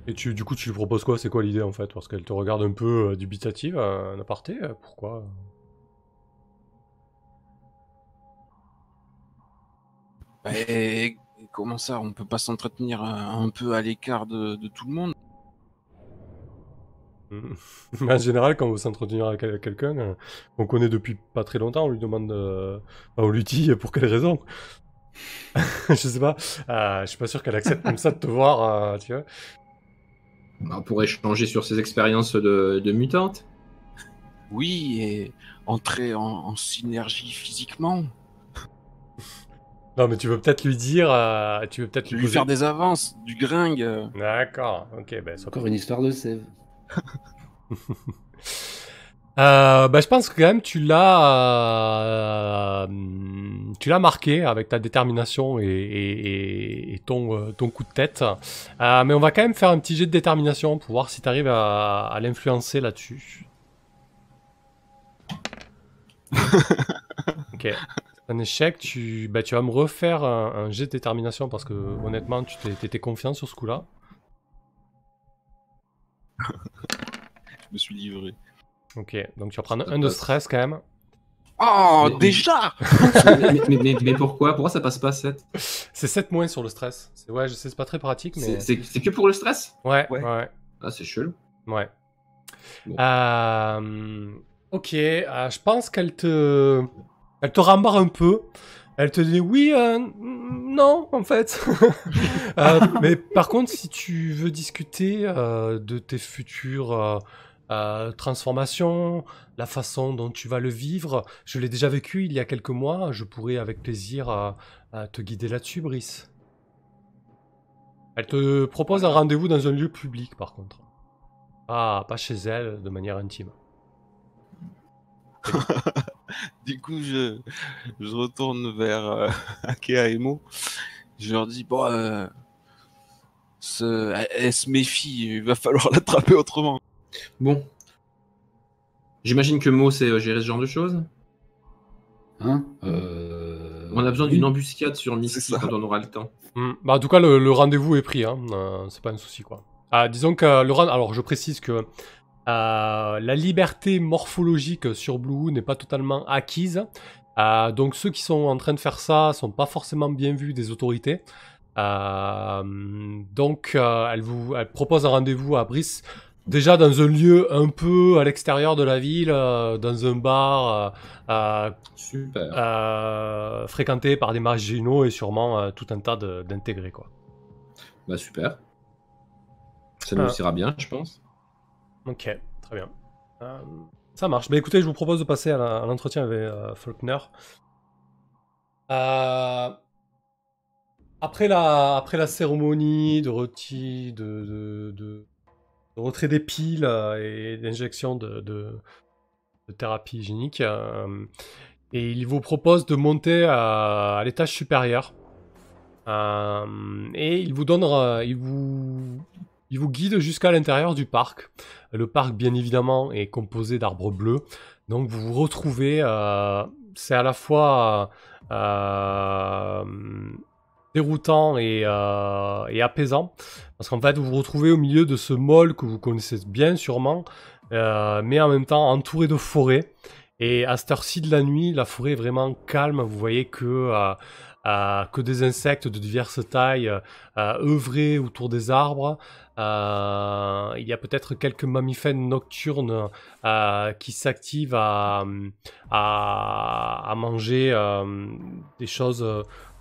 [SPEAKER 1] Et du coup, tu lui proposes quoi? C'est quoi l'idée en fait? Parce qu'elle te regarde un peu dubitative, un aparté, pourquoi?
[SPEAKER 3] Et comment ça, on peut pas s'entretenir un peu à l'écart de tout le monde?
[SPEAKER 1] En général, quand vous s'entretenir avec quelqu'un qu'on connaît depuis pas très longtemps, on lui demande, on lui dit pour quelle raison. Je sais pas. Je suis pas sûr qu'elle accepte comme ça de te voir, tu vois.
[SPEAKER 2] On pourrait échanger sur ses expériences de mutante.
[SPEAKER 3] Oui, et entrer en synergie physiquement.
[SPEAKER 1] Non, mais tu veux peut-être lui dire, tu veux peut-être
[SPEAKER 3] Lui faire des avances, du gringue.
[SPEAKER 1] D'accord, ok, ben sois
[SPEAKER 4] Encore une histoire de sève.
[SPEAKER 1] Bah, je pense que quand même tu l'as marqué avec ta détermination et ton coup de tête. Mais on va quand même faire un petit jet de détermination pour voir si tu arrives à l'influencer là-dessus. Ok. C'est un échec. Tu vas me refaire un jet de détermination parce que honnêtement, tu t'étais confiant sur ce coup-là.
[SPEAKER 3] Je me suis livré.
[SPEAKER 1] Ok, donc tu vas prendre un de stress quand même.
[SPEAKER 3] Oh,
[SPEAKER 2] Mais-
[SPEAKER 3] déjà
[SPEAKER 2] mais pourquoi ça passe pas 7?
[SPEAKER 1] C'est 7 moins sur le stress. Ouais, je sais, c'est pas très pratique, mais...
[SPEAKER 2] C'est que pour le stress?
[SPEAKER 1] Ouais.
[SPEAKER 2] Ah, c'est chelou.
[SPEAKER 1] Ouais.
[SPEAKER 2] Bon.
[SPEAKER 1] Ok, je pense qu'elle te rembarre un peu. Elle te dit oui, non, en fait. Mais par contre, si tu veux discuter de tes futures transformations, la façon dont tu vas le vivre, je l'ai déjà vécu il y a quelques mois. Je pourrais avec plaisir te guider là-dessus, Brice. Elle te propose un rendez-vous dans un lieu public, par contre. Ah, pas chez elle, de manière intime.
[SPEAKER 3] Du coup, je retourne vers Akea et Mo. Je leur dis, bon, elle se méfie, il va falloir l'attraper autrement.
[SPEAKER 2] Bon. J'imagine que Mo sait gérer ce genre de choses.
[SPEAKER 4] Hein
[SPEAKER 2] On a besoin d'une embuscade sur Misty
[SPEAKER 3] C'est ça.
[SPEAKER 2] quand on aura le temps.
[SPEAKER 1] Bah, en tout cas, le rendez-vous est pris, hein. C'est pas un souci, quoi. Disons que alors je précise que la liberté morphologique sur Blue n'est pas totalement acquise. Donc ceux qui sont en train de faire ça sont pas forcément bien vus des autorités. Donc elle propose un rendez-vous à Brice, déjà dans un lieu un peu à l'extérieur de la ville, dans un bar
[SPEAKER 2] Super.
[SPEAKER 1] fréquenté par des marginaux et sûrement tout un tas d'intégrés, quoi.
[SPEAKER 2] Bah super. Ça nous ira bien, je pense.
[SPEAKER 1] Ok, très bien. Ça marche. Bah écoutez, je vous propose de passer à l'entretien avec Faulkner. Après la cérémonie de retrait des piles et d'injection de thérapie hygiénique, et il vous propose de monter à l'étage supérieur. Et il vous donne, il vous guide jusqu'à l'intérieur du parc. Le parc, bien évidemment, est composé d'arbres bleus. Donc vous vous retrouvez, c'est à la fois déroutant et apaisant. Parce qu'en fait, vous vous retrouvez au milieu de ce mall que vous connaissez bien sûrement, mais en même temps entouré de forêts. Et à cette heure-ci de la nuit, la forêt est vraiment calme. Vous voyez que des insectes de diverses tailles œuvraient autour des arbres. Il y a peut-être quelques mammifères nocturnes qui s'activent à manger des choses,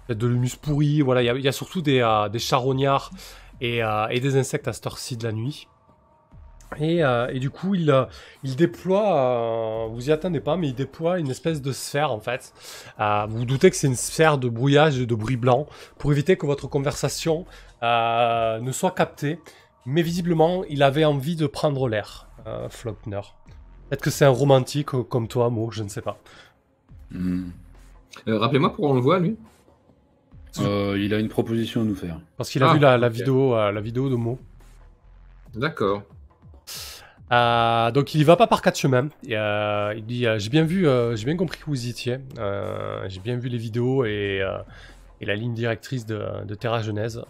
[SPEAKER 1] de l'humus pourri. Voilà, il y a surtout des charognards et des insectes à cette heure-ci de la nuit. Et du coup, il déploie, vous y attendez pas, mais il déploie une espèce de sphère en fait. Vous vous doutez que c'est une sphère de brouillage et de bruit blanc pour éviter que votre conversation ne soit captée. Mais visiblement, il avait envie de prendre l'air, Flockner. Peut-être que c'est un romantique comme toi, Mo, je ne sais pas.
[SPEAKER 2] Rappelez-moi pourquoi on le voit, lui.
[SPEAKER 4] Il a une proposition à nous faire.
[SPEAKER 1] Parce qu'il a vu la
[SPEAKER 2] ok.
[SPEAKER 1] vidéo de Mo.
[SPEAKER 2] D'accord.
[SPEAKER 1] Donc il y va pas par quatre chemins. Il dit j'ai bien compris que vous y étiez. J'ai bien vu les vidéos et la ligne directrice de Terra Genèse.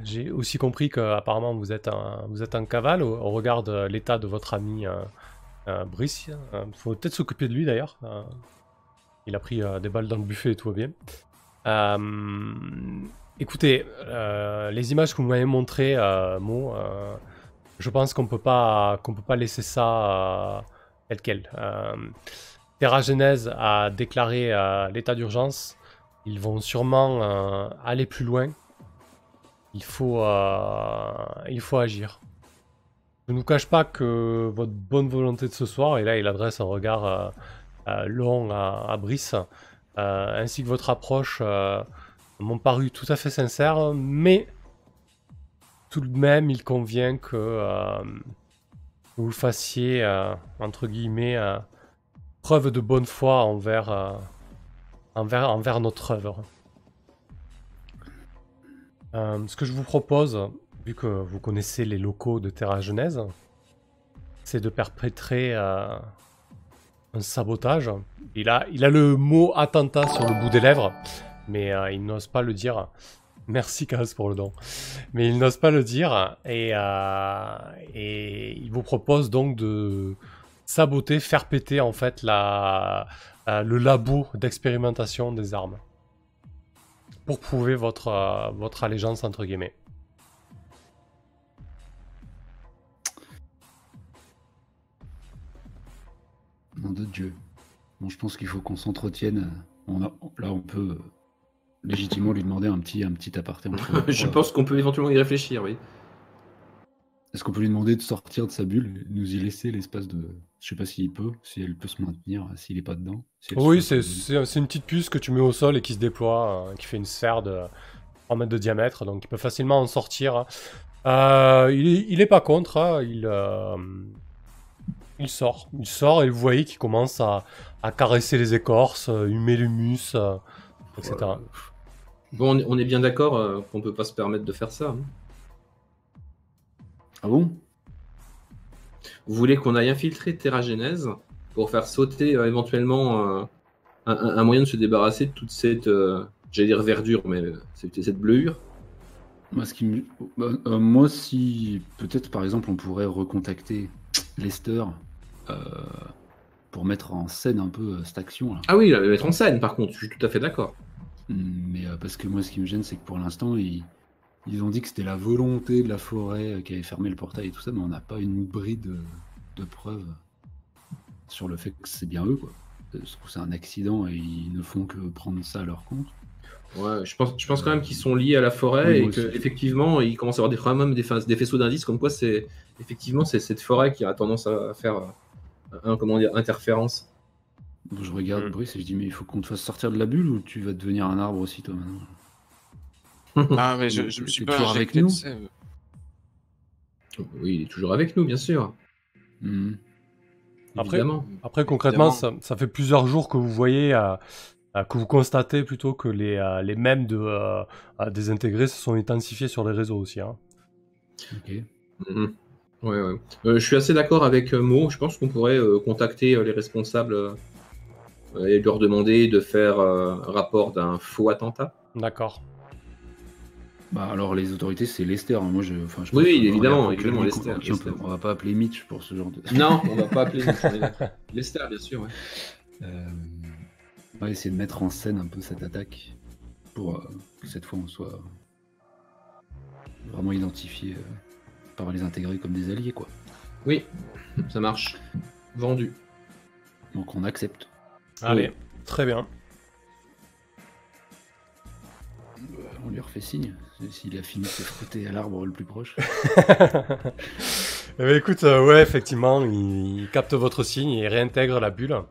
[SPEAKER 1] J'ai aussi compris que apparemment vous êtes en cavale au regard de l'état de votre ami Brice. Faut peut-être s'occuper de lui d'ailleurs. Il a pris des balles dans le buffet et tout va bien. Écoutez, les images que vous m'avez montrées, Mo. Je pense qu'on peut pas laisser ça tel quel. Terra Genèse a déclaré l'état d'urgence. Ils vont sûrement aller plus loin. Il faut agir. Je ne vous cache pas que votre bonne volonté de ce soir, et là il adresse un regard long à Brice, ainsi que votre approche m'ont paru tout à fait sincères, mais tout de même, il convient que vous fassiez, entre guillemets, preuve de bonne foi envers notre œuvre. Ce que je vous propose, vu que vous connaissez les locaux de Terra Genèse, c'est de perpétrer un sabotage. Il a le mot attentat sur le bout des lèvres, mais il n'ose pas le dire. Merci Kaz pour le don. Mais il n'ose pas le dire et il vous propose donc de saboter, faire péter en fait le labo d'expérimentation des armes pour prouver votre allégeance entre guillemets.
[SPEAKER 4] Nom de Dieu. Bon, je pense qu'il faut qu'on s'entretienne. Là, on peut légitimement lui demander un petit aparté.
[SPEAKER 2] Je pense qu'on peut éventuellement y réfléchir, oui.
[SPEAKER 4] Est-ce qu'on peut lui demander de sortir de sa bulle, nous y laisser l'espace de... Je sais pas s'il peut, si elle peut se maintenir, s'il est pas dedans.
[SPEAKER 1] Oui, c'est une petite puce que tu mets au sol et qui se déploie, qui fait une sphère de 3 mètres de diamètre, donc il peut facilement en sortir. Il est pas contre, hein, il sort et vous voyez qu'il commence à caresser les écorces, humer l'humus, etc.
[SPEAKER 2] Bon, on est bien d'accord qu'on peut pas se permettre de faire ça. Hein.
[SPEAKER 4] Ah bon?
[SPEAKER 2] Vous voulez qu'on aille infiltrer Terra Genèse pour faire sauter éventuellement un moyen de se débarrasser de toute cette, j'allais dire verdure, mais cette bleuure?
[SPEAKER 4] Moi, si peut-être par exemple on pourrait recontacter Lester pour mettre en scène un peu cette action là.
[SPEAKER 2] Ah oui, la mettre en scène par contre, je suis tout à fait d'accord.
[SPEAKER 4] Mais parce que moi ce qui me gêne c'est que pour l'instant ils ont dit que c'était la volonté de la forêt qui avait fermé le portail et tout ça, mais on n'a pas une bride de preuves sur le fait que c'est bien eux quoi. Je trouve que c'est un accident et ils ne font que prendre ça à leur compte.
[SPEAKER 2] Ouais, je pense quand même qu'ils sont liés à la forêt et qu'effectivement, ils commencent à avoir des faisceaux d'indices comme quoi c'est cette forêt qui a tendance à faire interférence.
[SPEAKER 4] Donc, je regarde Brice et je dis mais il faut qu'on te fasse sortir de la bulle ou tu vas devenir un arbre aussi toi maintenant?
[SPEAKER 3] Ah mais je me suis pas
[SPEAKER 4] toujours avec
[SPEAKER 3] injecté,
[SPEAKER 4] nous.
[SPEAKER 3] tu sais.
[SPEAKER 2] Oui, il est toujours avec nous, bien sûr.
[SPEAKER 1] Après concrètement, ça fait plusieurs jours que vous voyez, que vous constatez plutôt que les mèmes des intégrés se sont intensifiés sur les réseaux aussi. Hein.
[SPEAKER 4] Ok.
[SPEAKER 2] Ouais. Je suis assez d'accord avec Mo. Je pense qu'on pourrait contacter les responsables et leur demander de faire un rapport d'un faux attentat.
[SPEAKER 1] D'accord.
[SPEAKER 4] Bah alors les autorités c'est Lester. Hein. Moi je pense
[SPEAKER 2] Oui,
[SPEAKER 4] qu'on
[SPEAKER 2] évidemment,
[SPEAKER 4] regarde
[SPEAKER 2] évidemment,
[SPEAKER 4] que lui,
[SPEAKER 2] Lester,
[SPEAKER 4] on,
[SPEAKER 2] Lester.
[SPEAKER 4] on va pas appeler Mitch pour ce genre de.
[SPEAKER 2] Non, on va pas appeler Lester, bien sûr. Ouais.
[SPEAKER 4] On va essayer de mettre en scène un peu cette attaque pour que cette fois on soit vraiment identifié par les intégrer comme des alliés quoi.
[SPEAKER 2] Oui, ça marche. Vendu.
[SPEAKER 4] Donc on accepte.
[SPEAKER 1] Allez, très bien.
[SPEAKER 4] On lui refait signe s'il a fini de se frotter à l'arbre le plus proche.
[SPEAKER 1] Eh bien, écoute, ouais, effectivement, il capte votre signe et il réintègre la bulle.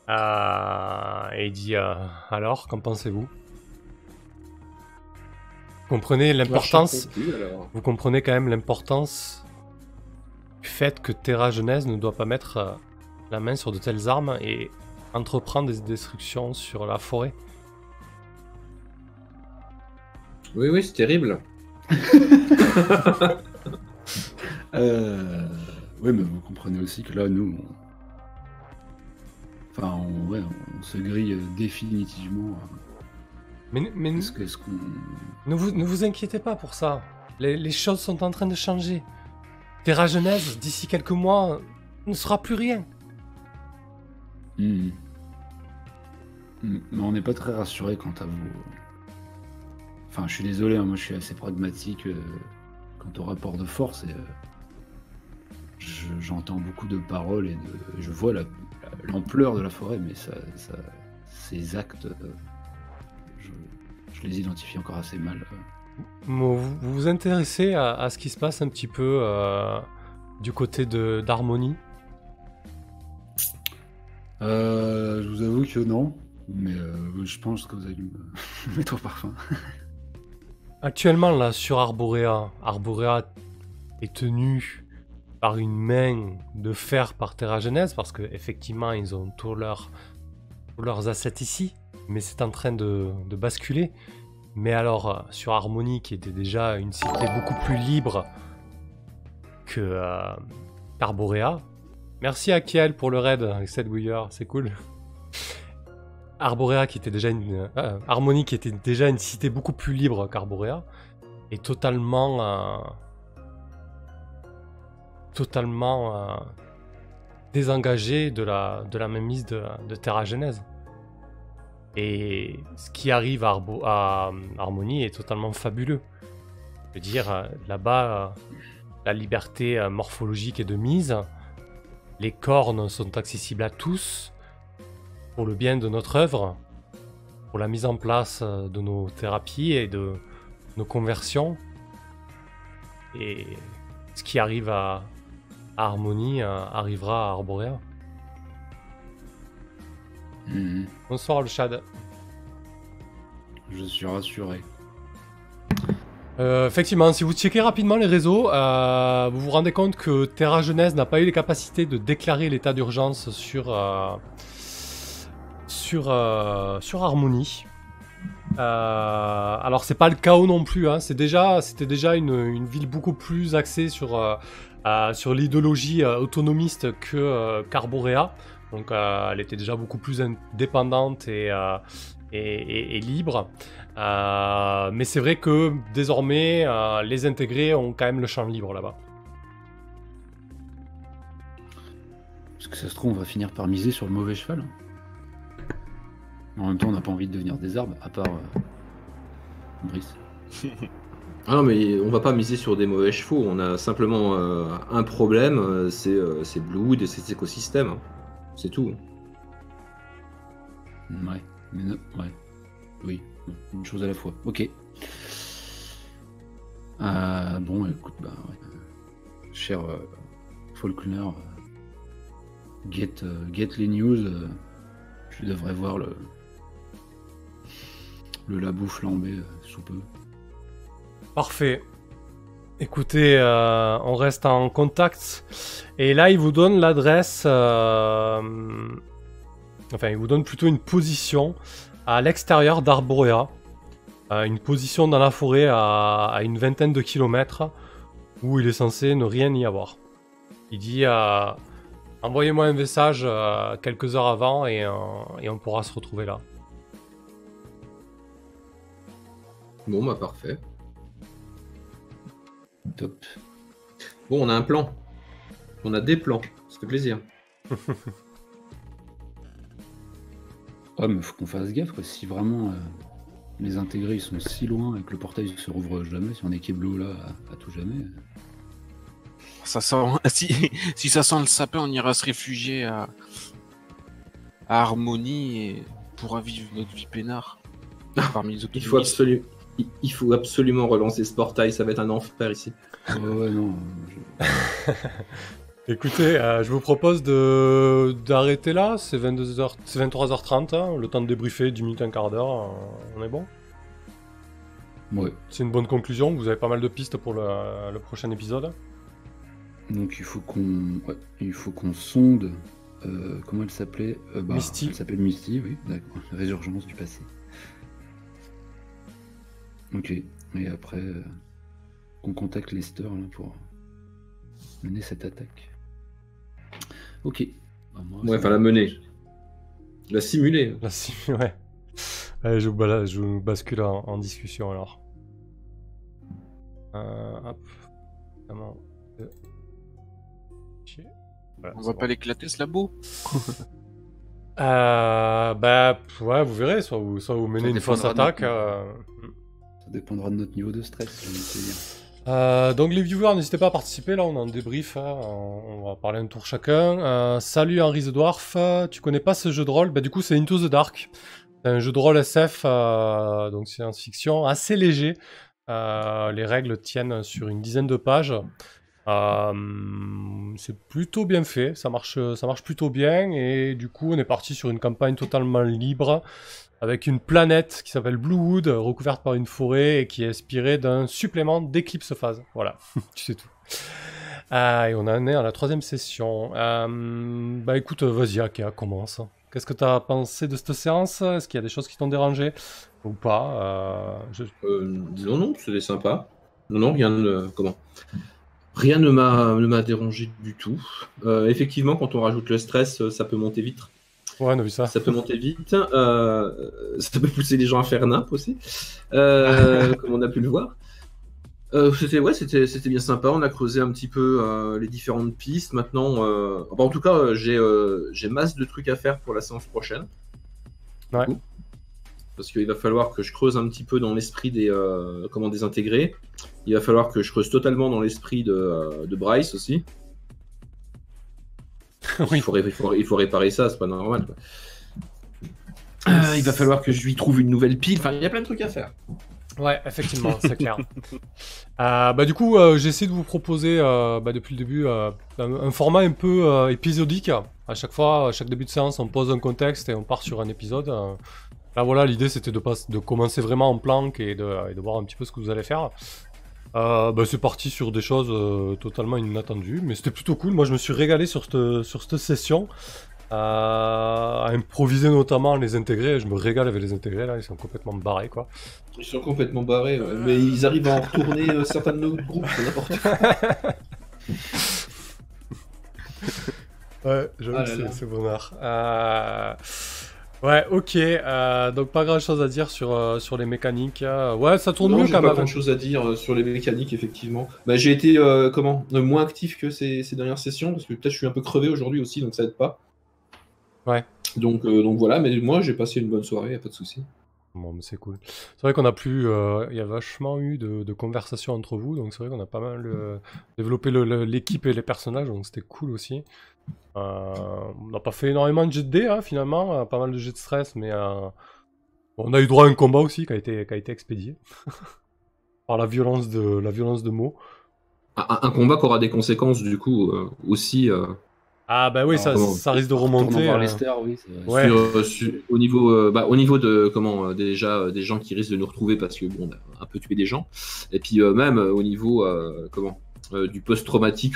[SPEAKER 1] Et il dit alors, qu'en pensez-vous? Vous comprenez l'importance. Vous comprenez quand même l'importance du fait que Terra Genèse ne doit pas mettre la main sur de telles armes et entreprendre des destructions sur la forêt.
[SPEAKER 2] Oui, c'est terrible.
[SPEAKER 4] Oui, mais vous comprenez aussi que là, nous, on se grille définitivement.
[SPEAKER 1] Mais ne vous inquiétez pas pour ça. Les choses sont en train de changer. Terra Genèse, d'ici quelques mois, ne sera plus rien.
[SPEAKER 4] Mais on n'est pas très rassuré quant à vous. Enfin, je suis désolé, hein, moi je suis assez pragmatique quant au rapport de force et j'entends beaucoup de paroles et je vois l'ampleur de la forêt, mais ces actes, je les identifie encore assez mal.
[SPEAKER 1] Vous vous intéressez à ce qui se passe un petit peu du côté d'Harmonie?
[SPEAKER 4] Je vous avoue que non, mais je pense que vous allez me mettre au parfum.
[SPEAKER 1] Actuellement, là, sur Arborea est tenu par une main de fer par Terra Genèse, parce qu'effectivement, ils ont tous leurs assets ici, mais c'est en train de basculer. Mais alors, sur Harmonie, qui était déjà une cité beaucoup plus libre qu'Arborea, merci à Kiel pour le raid avec cette Willer, c'est cool. Arborea, qui était déjà Harmonie, qui était déjà une cité beaucoup plus libre qu'Arborea, est totalement désengagée de la mainmise de Terra Genèse. Et ce qui arrive à Harmonie est totalement fabuleux. Je veux dire, là-bas, la liberté morphologique est de mise, les cornes sont accessibles à tous, pour le bien de notre œuvre, pour la mise en place de nos thérapies et de nos conversions. Et ce qui arrive à Harmonie arrivera à Arborea. Bonsoir le Chad.
[SPEAKER 4] Je suis rassuré.
[SPEAKER 1] Effectivement, si vous checkez rapidement les réseaux, vous vous rendez compte que Terra Genèse n'a pas eu les capacités de déclarer l'état d'urgence sur Harmonie. Alors c'est pas le chaos non plus, hein. C'était déjà une ville beaucoup plus axée sur l'idéologie autonomiste qu'Arborea. Donc elle était déjà beaucoup plus indépendante et libre. Mais c'est vrai que désormais les intégrés ont quand même le champ libre là-bas.
[SPEAKER 4] Parce que ça se trouve on va finir par miser sur le mauvais cheval. En même temps, on n'a pas envie de devenir des arbres, à part Brice.
[SPEAKER 2] Ah non, mais on va pas miser sur des mauvais chevaux. On a simplement un problème, c'est Bluewood et ses écosystèmes. C'est tout.
[SPEAKER 4] Ouais, mais non, ouais. Oui, une chose à la fois. Ok. Bon, écoute, ouais. Cher Faulkner, get les news. Tu devrais voir le labo flambé sous peu.
[SPEAKER 1] Parfait. Écoutez, on reste en contact. Et là, il vous donne l'adresse... Enfin, il vous donne plutôt une position à l'extérieur d'Arborea. Une position dans la forêt à une vingtaine de kilomètres où il est censé ne rien y avoir. Il dit... envoyez-moi un message quelques heures avant et on pourra se retrouver là.
[SPEAKER 2] Bon, bah parfait.
[SPEAKER 4] Top.
[SPEAKER 2] Bon, on a un plan. On a des plans. Ça fait plaisir.
[SPEAKER 4] Ouais, mais faut qu'on fasse gaffe, quoi. Si vraiment les intégrés ils sont si loin et que le portail se rouvre jamais, si on est Keblo là à tout jamais.
[SPEAKER 3] Ça sent... si ça sent le sapin, on ira se réfugier à Harmonie et pourra vivre notre vie peinard. Parmi les autres.
[SPEAKER 2] Il faut absolument relancer ce portail, ça va être un enfer ici.
[SPEAKER 4] Ouais, non.
[SPEAKER 1] Écoutez, je vous propose d'arrêter là, c'est 23h30, hein, le temps de débriefer, 10 minutes, un quart d'heure, on est bon?
[SPEAKER 4] Ouais.
[SPEAKER 1] C'est une bonne conclusion, vous avez pas mal de pistes pour le prochain épisode.
[SPEAKER 4] Donc il faut qu'on sonde. Comment elle s'appelait
[SPEAKER 1] Misty.
[SPEAKER 4] Elle s'appelle Misty, oui, d'accord. Résurgence du passé. Ok. Et après, on contacte Lester là, pour mener cette attaque. Ok. Bah,
[SPEAKER 2] Ouais, enfin la mener. La simuler.
[SPEAKER 1] Là, si, ouais. Allez, je vous bascule en discussion alors. Hop. Comment voilà,
[SPEAKER 3] On va pas l'éclater ce labo?
[SPEAKER 1] Bah ouais, vous verrez, soit vous menez une fausse attaque.
[SPEAKER 4] Ça dépendra de notre niveau de stress, j'ai envie de te dire.
[SPEAKER 1] Donc les viewers, n'hésitez pas à participer, là on est en débrief, hein, on va parler un tour chacun. Salut Henri the Dwarf, tu connais pas ce jeu de rôle? Bah du coup c'est Into the Dark, c'est un jeu de rôle SF, donc science-fiction, assez léger. Les règles tiennent sur une dizaine de pages. C'est plutôt bien fait, ça marche plutôt bien, et du coup on est parti sur une campagne totalement libre, avec une planète qui s'appelle Bluewood, recouverte par une forêt, et qui est inspirée d'un supplément d'Eclipse Phase. Voilà, tu sais tout. Et on en est à la 3e session. Bah écoute, vas-y Aka, commence. Qu'est-ce que t'as pensé de cette séance? Est-ce qu'il y a des choses qui t'ont dérangé ou pas?
[SPEAKER 2] Non, c'était sympa. Non, rien de... Comment? Rien ne m'a dérangé du tout. Effectivement, quand on rajoute le stress, ça peut monter vite.
[SPEAKER 1] Ouais, on a vu ça.
[SPEAKER 2] Ça peut monter vite. Ça peut pousser les gens à faire nimp aussi, comme on a pu le voir. C'était bien sympa. On a creusé un petit peu les différentes pistes. Maintenant, en tout cas, j'ai masse de trucs à faire pour la séance prochaine.
[SPEAKER 1] Ouais.
[SPEAKER 2] Parce qu'il va falloir que je creuse un petit peu dans l'esprit des intégrés. Il va falloir que je creuse totalement dans l'esprit de Bryce aussi.
[SPEAKER 1] Oui.
[SPEAKER 2] Il faut réparer ça, c'est pas normal, quoi. Il va falloir que je lui trouve une nouvelle pile. Enfin, il y a plein de trucs à faire.
[SPEAKER 1] Ouais, effectivement, c'est clair. Bah du coup, j'ai essayé de vous proposer depuis le début un format un peu épisodique. À chaque fois, à chaque début de séance, on pose un contexte et on part sur un épisode. Là voilà, l'idée c'était de commencer vraiment en planque et de voir un petit peu ce que vous allez faire. C'est parti sur des choses totalement inattendues, mais c'était plutôt cool. Moi je me suis régalé sur cette session, à improviser notamment les intégrés. Je me régale avec les intégrés là, ils sont complètement barrés quoi.
[SPEAKER 2] Ils sont complètement barrés, ouais. Mais ils arrivent à en retourner certains de nos groupes, c'est n'importe quoi.
[SPEAKER 1] Ouais, j'avoue que c'est bon art. Ouais, ok, donc pas grand chose à dire sur les mécaniques. Ouais, ça tourne mieux quand même.
[SPEAKER 2] Pas grand chose à dire sur les mécaniques, effectivement. Bah, j'ai été moins actif que ces dernières sessions, parce que peut-être je suis un peu crevé aujourd'hui aussi, donc ça aide pas.
[SPEAKER 1] Ouais.
[SPEAKER 2] Donc voilà, mais moi j'ai passé une bonne soirée, y a pas de souci.
[SPEAKER 1] Bon, mais c'est cool. C'est vrai qu'on a il y a vachement eu de conversations entre vous, donc c'est vrai qu'on a pas mal développé l'équipe et les personnages, donc c'était cool aussi. On n'a pas fait énormément de jets de dés, hein, finalement, pas mal de jets de stress, mais on a eu droit à un combat aussi qui a été expédié par la violence de mots.
[SPEAKER 2] Un combat qui aura des conséquences du coup aussi.
[SPEAKER 1] Ah bah oui, ça risque de remonter.
[SPEAKER 4] Par Lester, oui,
[SPEAKER 1] ouais.
[SPEAKER 2] Au niveau de déjà des gens qui risquent de nous retrouver parce que bon, on a un peu tué des gens, et puis même au niveau du post-traumatique,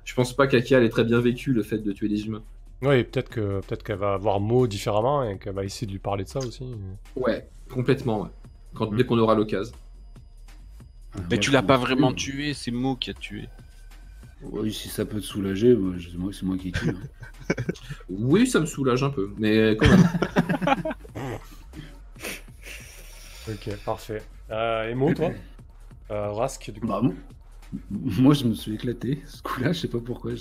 [SPEAKER 2] je pense pas qu'Akia ait très bien vécu le fait de tuer des humains.
[SPEAKER 1] Oui, peut-être qu'elle va voir Mo différemment et qu'elle va essayer de lui parler de ça aussi.
[SPEAKER 2] Ouais, complètement, ouais. Dès qu'on aura l'occasion.
[SPEAKER 3] Mais tu l'as pas vraiment tué, c'est Mo qui a tué.
[SPEAKER 4] Oui, si ça peut te soulager, c'est moi qui tue. Hein.
[SPEAKER 2] Oui, ça me soulage un peu, mais quand même.
[SPEAKER 1] Ok, parfait. Et Mo, toi Rask, du coup.
[SPEAKER 4] Bah, Moi, je me suis éclaté ce coup-là, je sais pas pourquoi.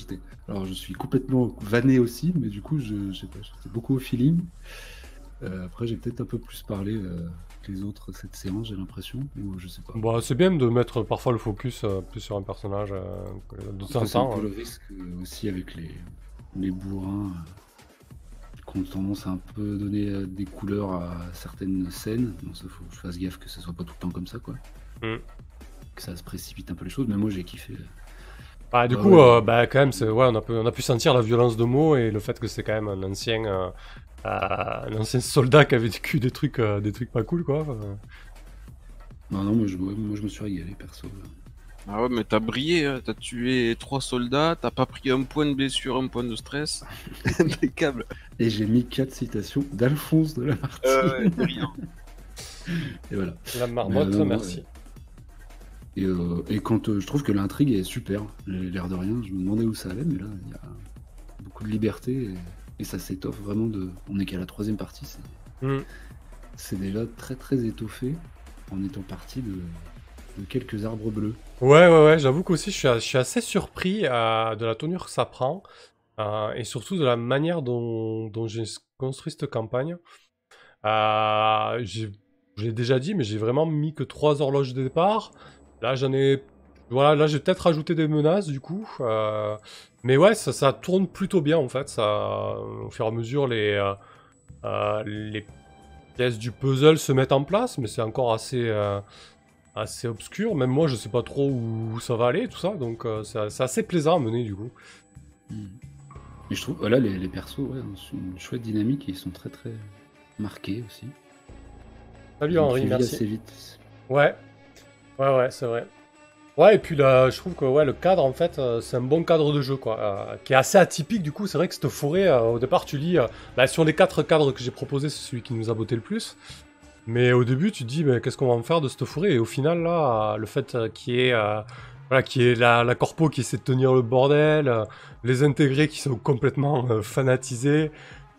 [SPEAKER 4] Alors, je suis complètement vanné aussi, mais du coup, je sais pas, j'étais beaucoup au feeling. Après, j'ai peut-être un peu plus parlé que les autres cette séance, j'ai l'impression, ou je sais pas.
[SPEAKER 1] Bon, c'est bien de mettre parfois le focus plus sur un personnage de temps en
[SPEAKER 4] C'est un
[SPEAKER 1] temps.
[SPEAKER 4] peu le risque aussi avec les bourrins qui ont tendance à un peu donner des couleurs à certaines scènes. Donc, ça faut que je fasse gaffe que ce soit pas tout le temps comme ça, quoi. Que ça se précipite un peu les choses, mais moi j'ai kiffé.
[SPEAKER 1] Ah, du
[SPEAKER 4] Ah
[SPEAKER 1] coup,
[SPEAKER 4] ouais.
[SPEAKER 1] quand même, ouais, on a pu sentir la violence de mots et le fait que c'est quand même un ancien soldat qui avait vécu des trucs pas cool, quoi.
[SPEAKER 4] Non, moi je me suis régalé, perso.
[SPEAKER 3] Ah ouais, mais t'as brillé, hein. T'as tué 3 soldats, t'as pas pris un point de blessure, un point de stress. Impeccable.
[SPEAKER 4] Et j'ai mis 4 citations d'Alphonse de Lamartine.
[SPEAKER 3] Ouais, brillant.
[SPEAKER 4] Et voilà.
[SPEAKER 1] La marmotte,
[SPEAKER 4] non,
[SPEAKER 1] merci.
[SPEAKER 4] Et quand je trouve que l'intrigue est super, l'air de rien, je me demandais où ça allait, mais là il y a beaucoup de liberté et ça s'étoffe vraiment On est qu'à la 3e partie, c'est déjà très très étoffé en étant parti de quelques arbres bleus.
[SPEAKER 1] Ouais, j'avoue qu'aussi je suis assez surpris de la tournure que ça prend et surtout de la manière dont j'ai construit cette campagne. Je l'ai déjà dit, mais j'ai vraiment mis que 3 horloges de départ. Là, là, j'ai peut-être rajouté des menaces, du coup. Mais ouais, ça tourne plutôt bien, en fait. Au fur et à mesure, les pièces du puzzle se mettent en place, mais c'est encore assez obscur. Même moi, je sais pas trop où ça va aller, tout ça. Donc, c'est assez plaisant à mener, du coup.
[SPEAKER 4] Et je trouve, voilà, les persos, ouais, ont une chouette dynamique et ils sont très très marqués aussi.
[SPEAKER 1] Salut
[SPEAKER 4] Ils ont
[SPEAKER 1] Henri,
[SPEAKER 4] pris vie
[SPEAKER 1] merci.
[SPEAKER 4] assez vite.
[SPEAKER 1] Ouais, c'est vrai. Ouais, et puis là, je trouve que ouais, le cadre, en fait, c'est un bon cadre de jeu, quoi, qui est assez atypique, du coup. C'est vrai que cette forêt, au départ, tu lis, sur les 4 cadres que j'ai proposés, c'est celui qui nous a botté le plus. Mais au début, tu te dis, mais qu'est-ce qu'on va en faire de cette forêt? Et au final, là, le fait qu'il y ait, la corpo qui essaie de tenir le bordel, les intégrés qui sont complètement fanatisés,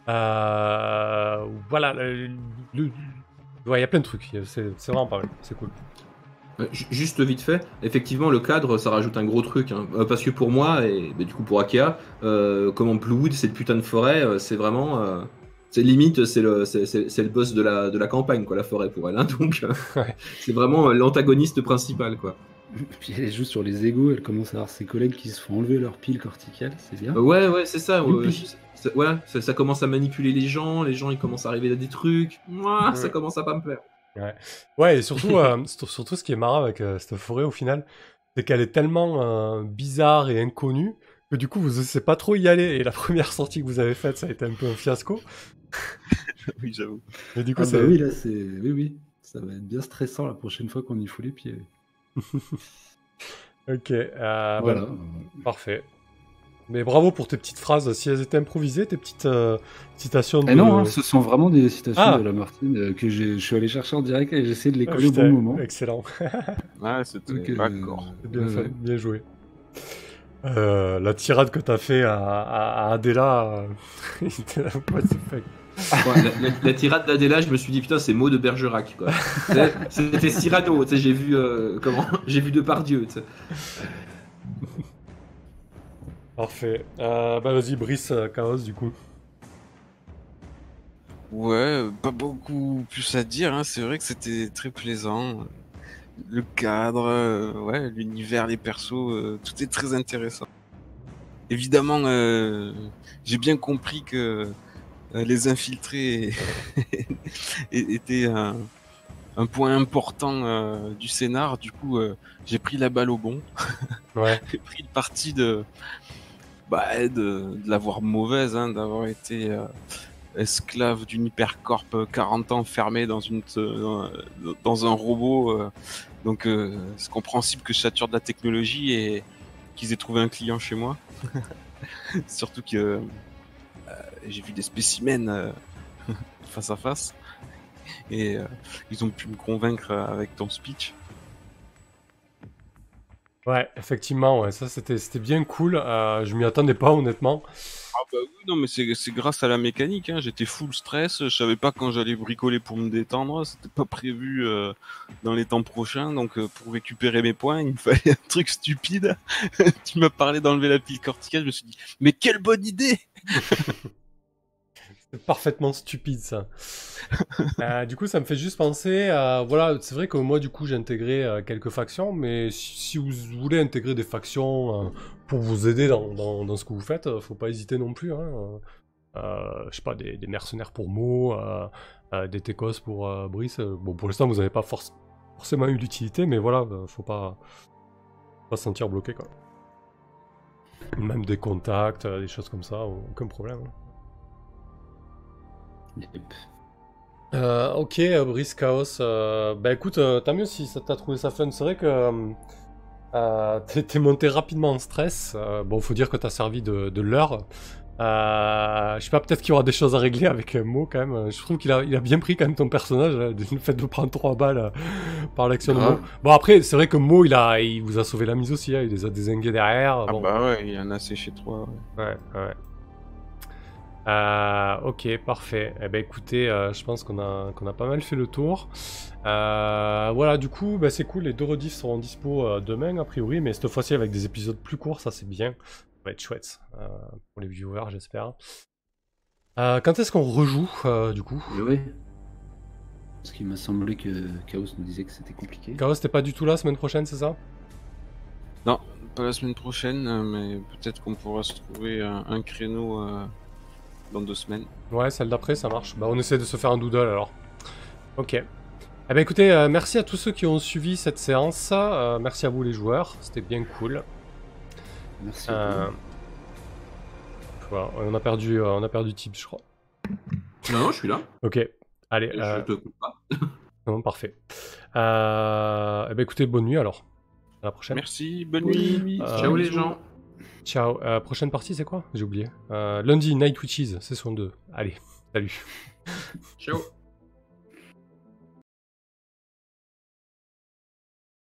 [SPEAKER 1] voilà, ouais, il y a plein de trucs, c'est vraiment pas mal, c'est cool.
[SPEAKER 2] Juste vite fait, effectivement, le cadre, ça rajoute un gros truc. Hein. Parce que pour moi, et du coup pour Akea, comment Bluewood, cette putain de forêt, c'est vraiment. C'est limite, c'est le boss de la campagne, quoi, la forêt pour elle. Hein. Donc,
[SPEAKER 1] Ouais.
[SPEAKER 2] c'est vraiment l'antagoniste principal, quoi.
[SPEAKER 4] Puis elle joue sur les égos, elle commence à avoir ses collègues qui se font enlever leur pile corticale, c'est bien.
[SPEAKER 2] Ouais, c'est ça.
[SPEAKER 4] Youpi.
[SPEAKER 2] Voilà, ça commence à manipuler les gens ils commencent à arriver à des trucs. Moi, ça commence à pas me plaire.
[SPEAKER 1] Ouais, et surtout, surtout ce qui est marrant avec cette forêt au final, c'est qu'elle est tellement bizarre et inconnue que du coup vous osez pas trop y aller. Et la première sortie que vous avez faite, ça a été un peu un fiasco.
[SPEAKER 3] Oui, j'avoue.
[SPEAKER 1] Mais du coup,
[SPEAKER 4] Ah bah oui, là c'est. Oui, ça va être bien stressant la prochaine fois qu'on y fout les pieds.
[SPEAKER 1] Ok,
[SPEAKER 4] Voilà.
[SPEAKER 1] parfait. Mais bravo pour tes petites phrases, si elles étaient improvisées, tes petites citations de...
[SPEAKER 4] Non, hein, ce sont vraiment des citations
[SPEAKER 1] Ah.
[SPEAKER 4] de Lamartine que je suis allé chercher en direct et j'ai essayé de les coller au
[SPEAKER 1] putain,
[SPEAKER 4] bon moment.
[SPEAKER 1] Excellent.
[SPEAKER 3] Ouais, c'était
[SPEAKER 4] Donc,
[SPEAKER 3] d'accord.
[SPEAKER 1] C'est bien fait,
[SPEAKER 4] ouais.
[SPEAKER 1] bien joué. La tirade que t'as fait à Adela, what the fuck.
[SPEAKER 2] Ouais, la tirade d'Adela, je me suis dit putain, c'est mot de Bergerac, quoi. C'était Cyrano, tu sais, j'ai vu j'ai vu Depardieu, tu sais.
[SPEAKER 1] Parfait. Vas-y, Brice, Chaos, du coup.
[SPEAKER 3] Ouais, pas beaucoup plus à dire, hein. C'est vrai que c'était très plaisant. Le cadre, ouais, l'univers, les persos, tout est très intéressant. Évidemment, j'ai bien compris que les infiltrés étaient un point important du scénar. Du coup, j'ai pris la balle au bon.
[SPEAKER 1] Ouais.
[SPEAKER 3] J'ai pris le parti de la voir mauvaise, hein, d'avoir été esclave d'une hypercorp 40 ans fermé dans un robot. Donc c'est compréhensible que je sature de la technologie et qu'ils aient trouvé un client chez moi. Surtout que j'ai vu des spécimens face à face et ils ont pu me convaincre avec ton speech.
[SPEAKER 1] Ouais, effectivement, ouais, ça c'était bien cool. Je m'y attendais pas, honnêtement.
[SPEAKER 3] bah oui, non, mais c'est grâce à la mécanique. Hein. J'étais full stress. Je savais pas quand j'allais bricoler pour me détendre. C'était pas prévu dans les temps prochains. Donc, pour récupérer mes points, il me fallait un truc stupide. Tu m'as parlé d'enlever la pile corticale. Je me suis dit, mais quelle bonne idée!
[SPEAKER 1] C'est parfaitement stupide ça. Du coup, ça me fait juste penser à... Voilà, c'est vrai que moi, du coup, j'ai intégré quelques factions, mais si vous voulez intégrer des factions pour vous aider dans ce que vous faites, faut pas hésiter non plus. Hein. Je sais pas, des mercenaires pour Mo, des Técos pour Brice. Bon, pour l'instant, vous n'avez pas forcément eu l'utilité, mais voilà, faut pas se sentir bloqué, quoi. Même des contacts, des choses comme ça, aucun problème. Hein.
[SPEAKER 4] Yep.
[SPEAKER 1] Ok, Brice Chaos. Bah écoute, tant mieux si t'as trouvé ça fun. C'est vrai que t'es monté rapidement en stress. Bon, faut dire que t'as servi de leurre. Je sais pas, peut-être qu'il y aura des choses à régler avec Mo quand même. Je trouve qu'il a bien pris quand même ton personnage, le fait de prendre 3 balles par l'action de Mo. Bon après, c'est vrai que Mo il vous a sauvé la mise aussi, hein, il les a dézingués derrière.
[SPEAKER 3] Ah
[SPEAKER 1] bon.
[SPEAKER 3] bah ouais, il en a séché 3.
[SPEAKER 1] Ouais. Ok, parfait. Eh ben écoutez, je pense qu'on a pas mal fait le tour. Voilà, du coup, bah, c'est cool. Les 2 rediffs seront dispo demain, a priori, mais cette fois-ci avec des épisodes plus courts, ça c'est bien. Ça va être chouette pour les viewers, j'espère. Quand est-ce qu'on rejoue, du coup?
[SPEAKER 4] Oui. Parce qu'il m'a semblé que Chaos nous disait que c'était compliqué.
[SPEAKER 1] Chaos, t'es pas du tout là semaine prochaine, c'est ça?
[SPEAKER 3] Non, pas la semaine prochaine, mais peut-être qu'on pourra se trouver un créneau dans 2 semaines.
[SPEAKER 1] Ouais, celle d'après, ça marche. Bah, on essaie de se faire un doodle alors. Ok. Eh ben écoutez, merci à tous ceux qui ont suivi cette séance. Merci à vous les joueurs, c'était bien cool.
[SPEAKER 4] Merci à
[SPEAKER 1] voilà, on a perdu Tips, je crois.
[SPEAKER 2] Non, je suis là.
[SPEAKER 1] Ok, allez.
[SPEAKER 2] Je te coupe pas.
[SPEAKER 1] Non, parfait. Eh ben écoutez, bonne nuit alors. À la prochaine.
[SPEAKER 3] Merci, bonne nuit.
[SPEAKER 2] Ciao les gens.
[SPEAKER 1] Ciao. Prochaine partie, c'est quoi? J'ai oublié. Lundi, Night Witches, saison 2. Allez, salut.
[SPEAKER 2] Ciao.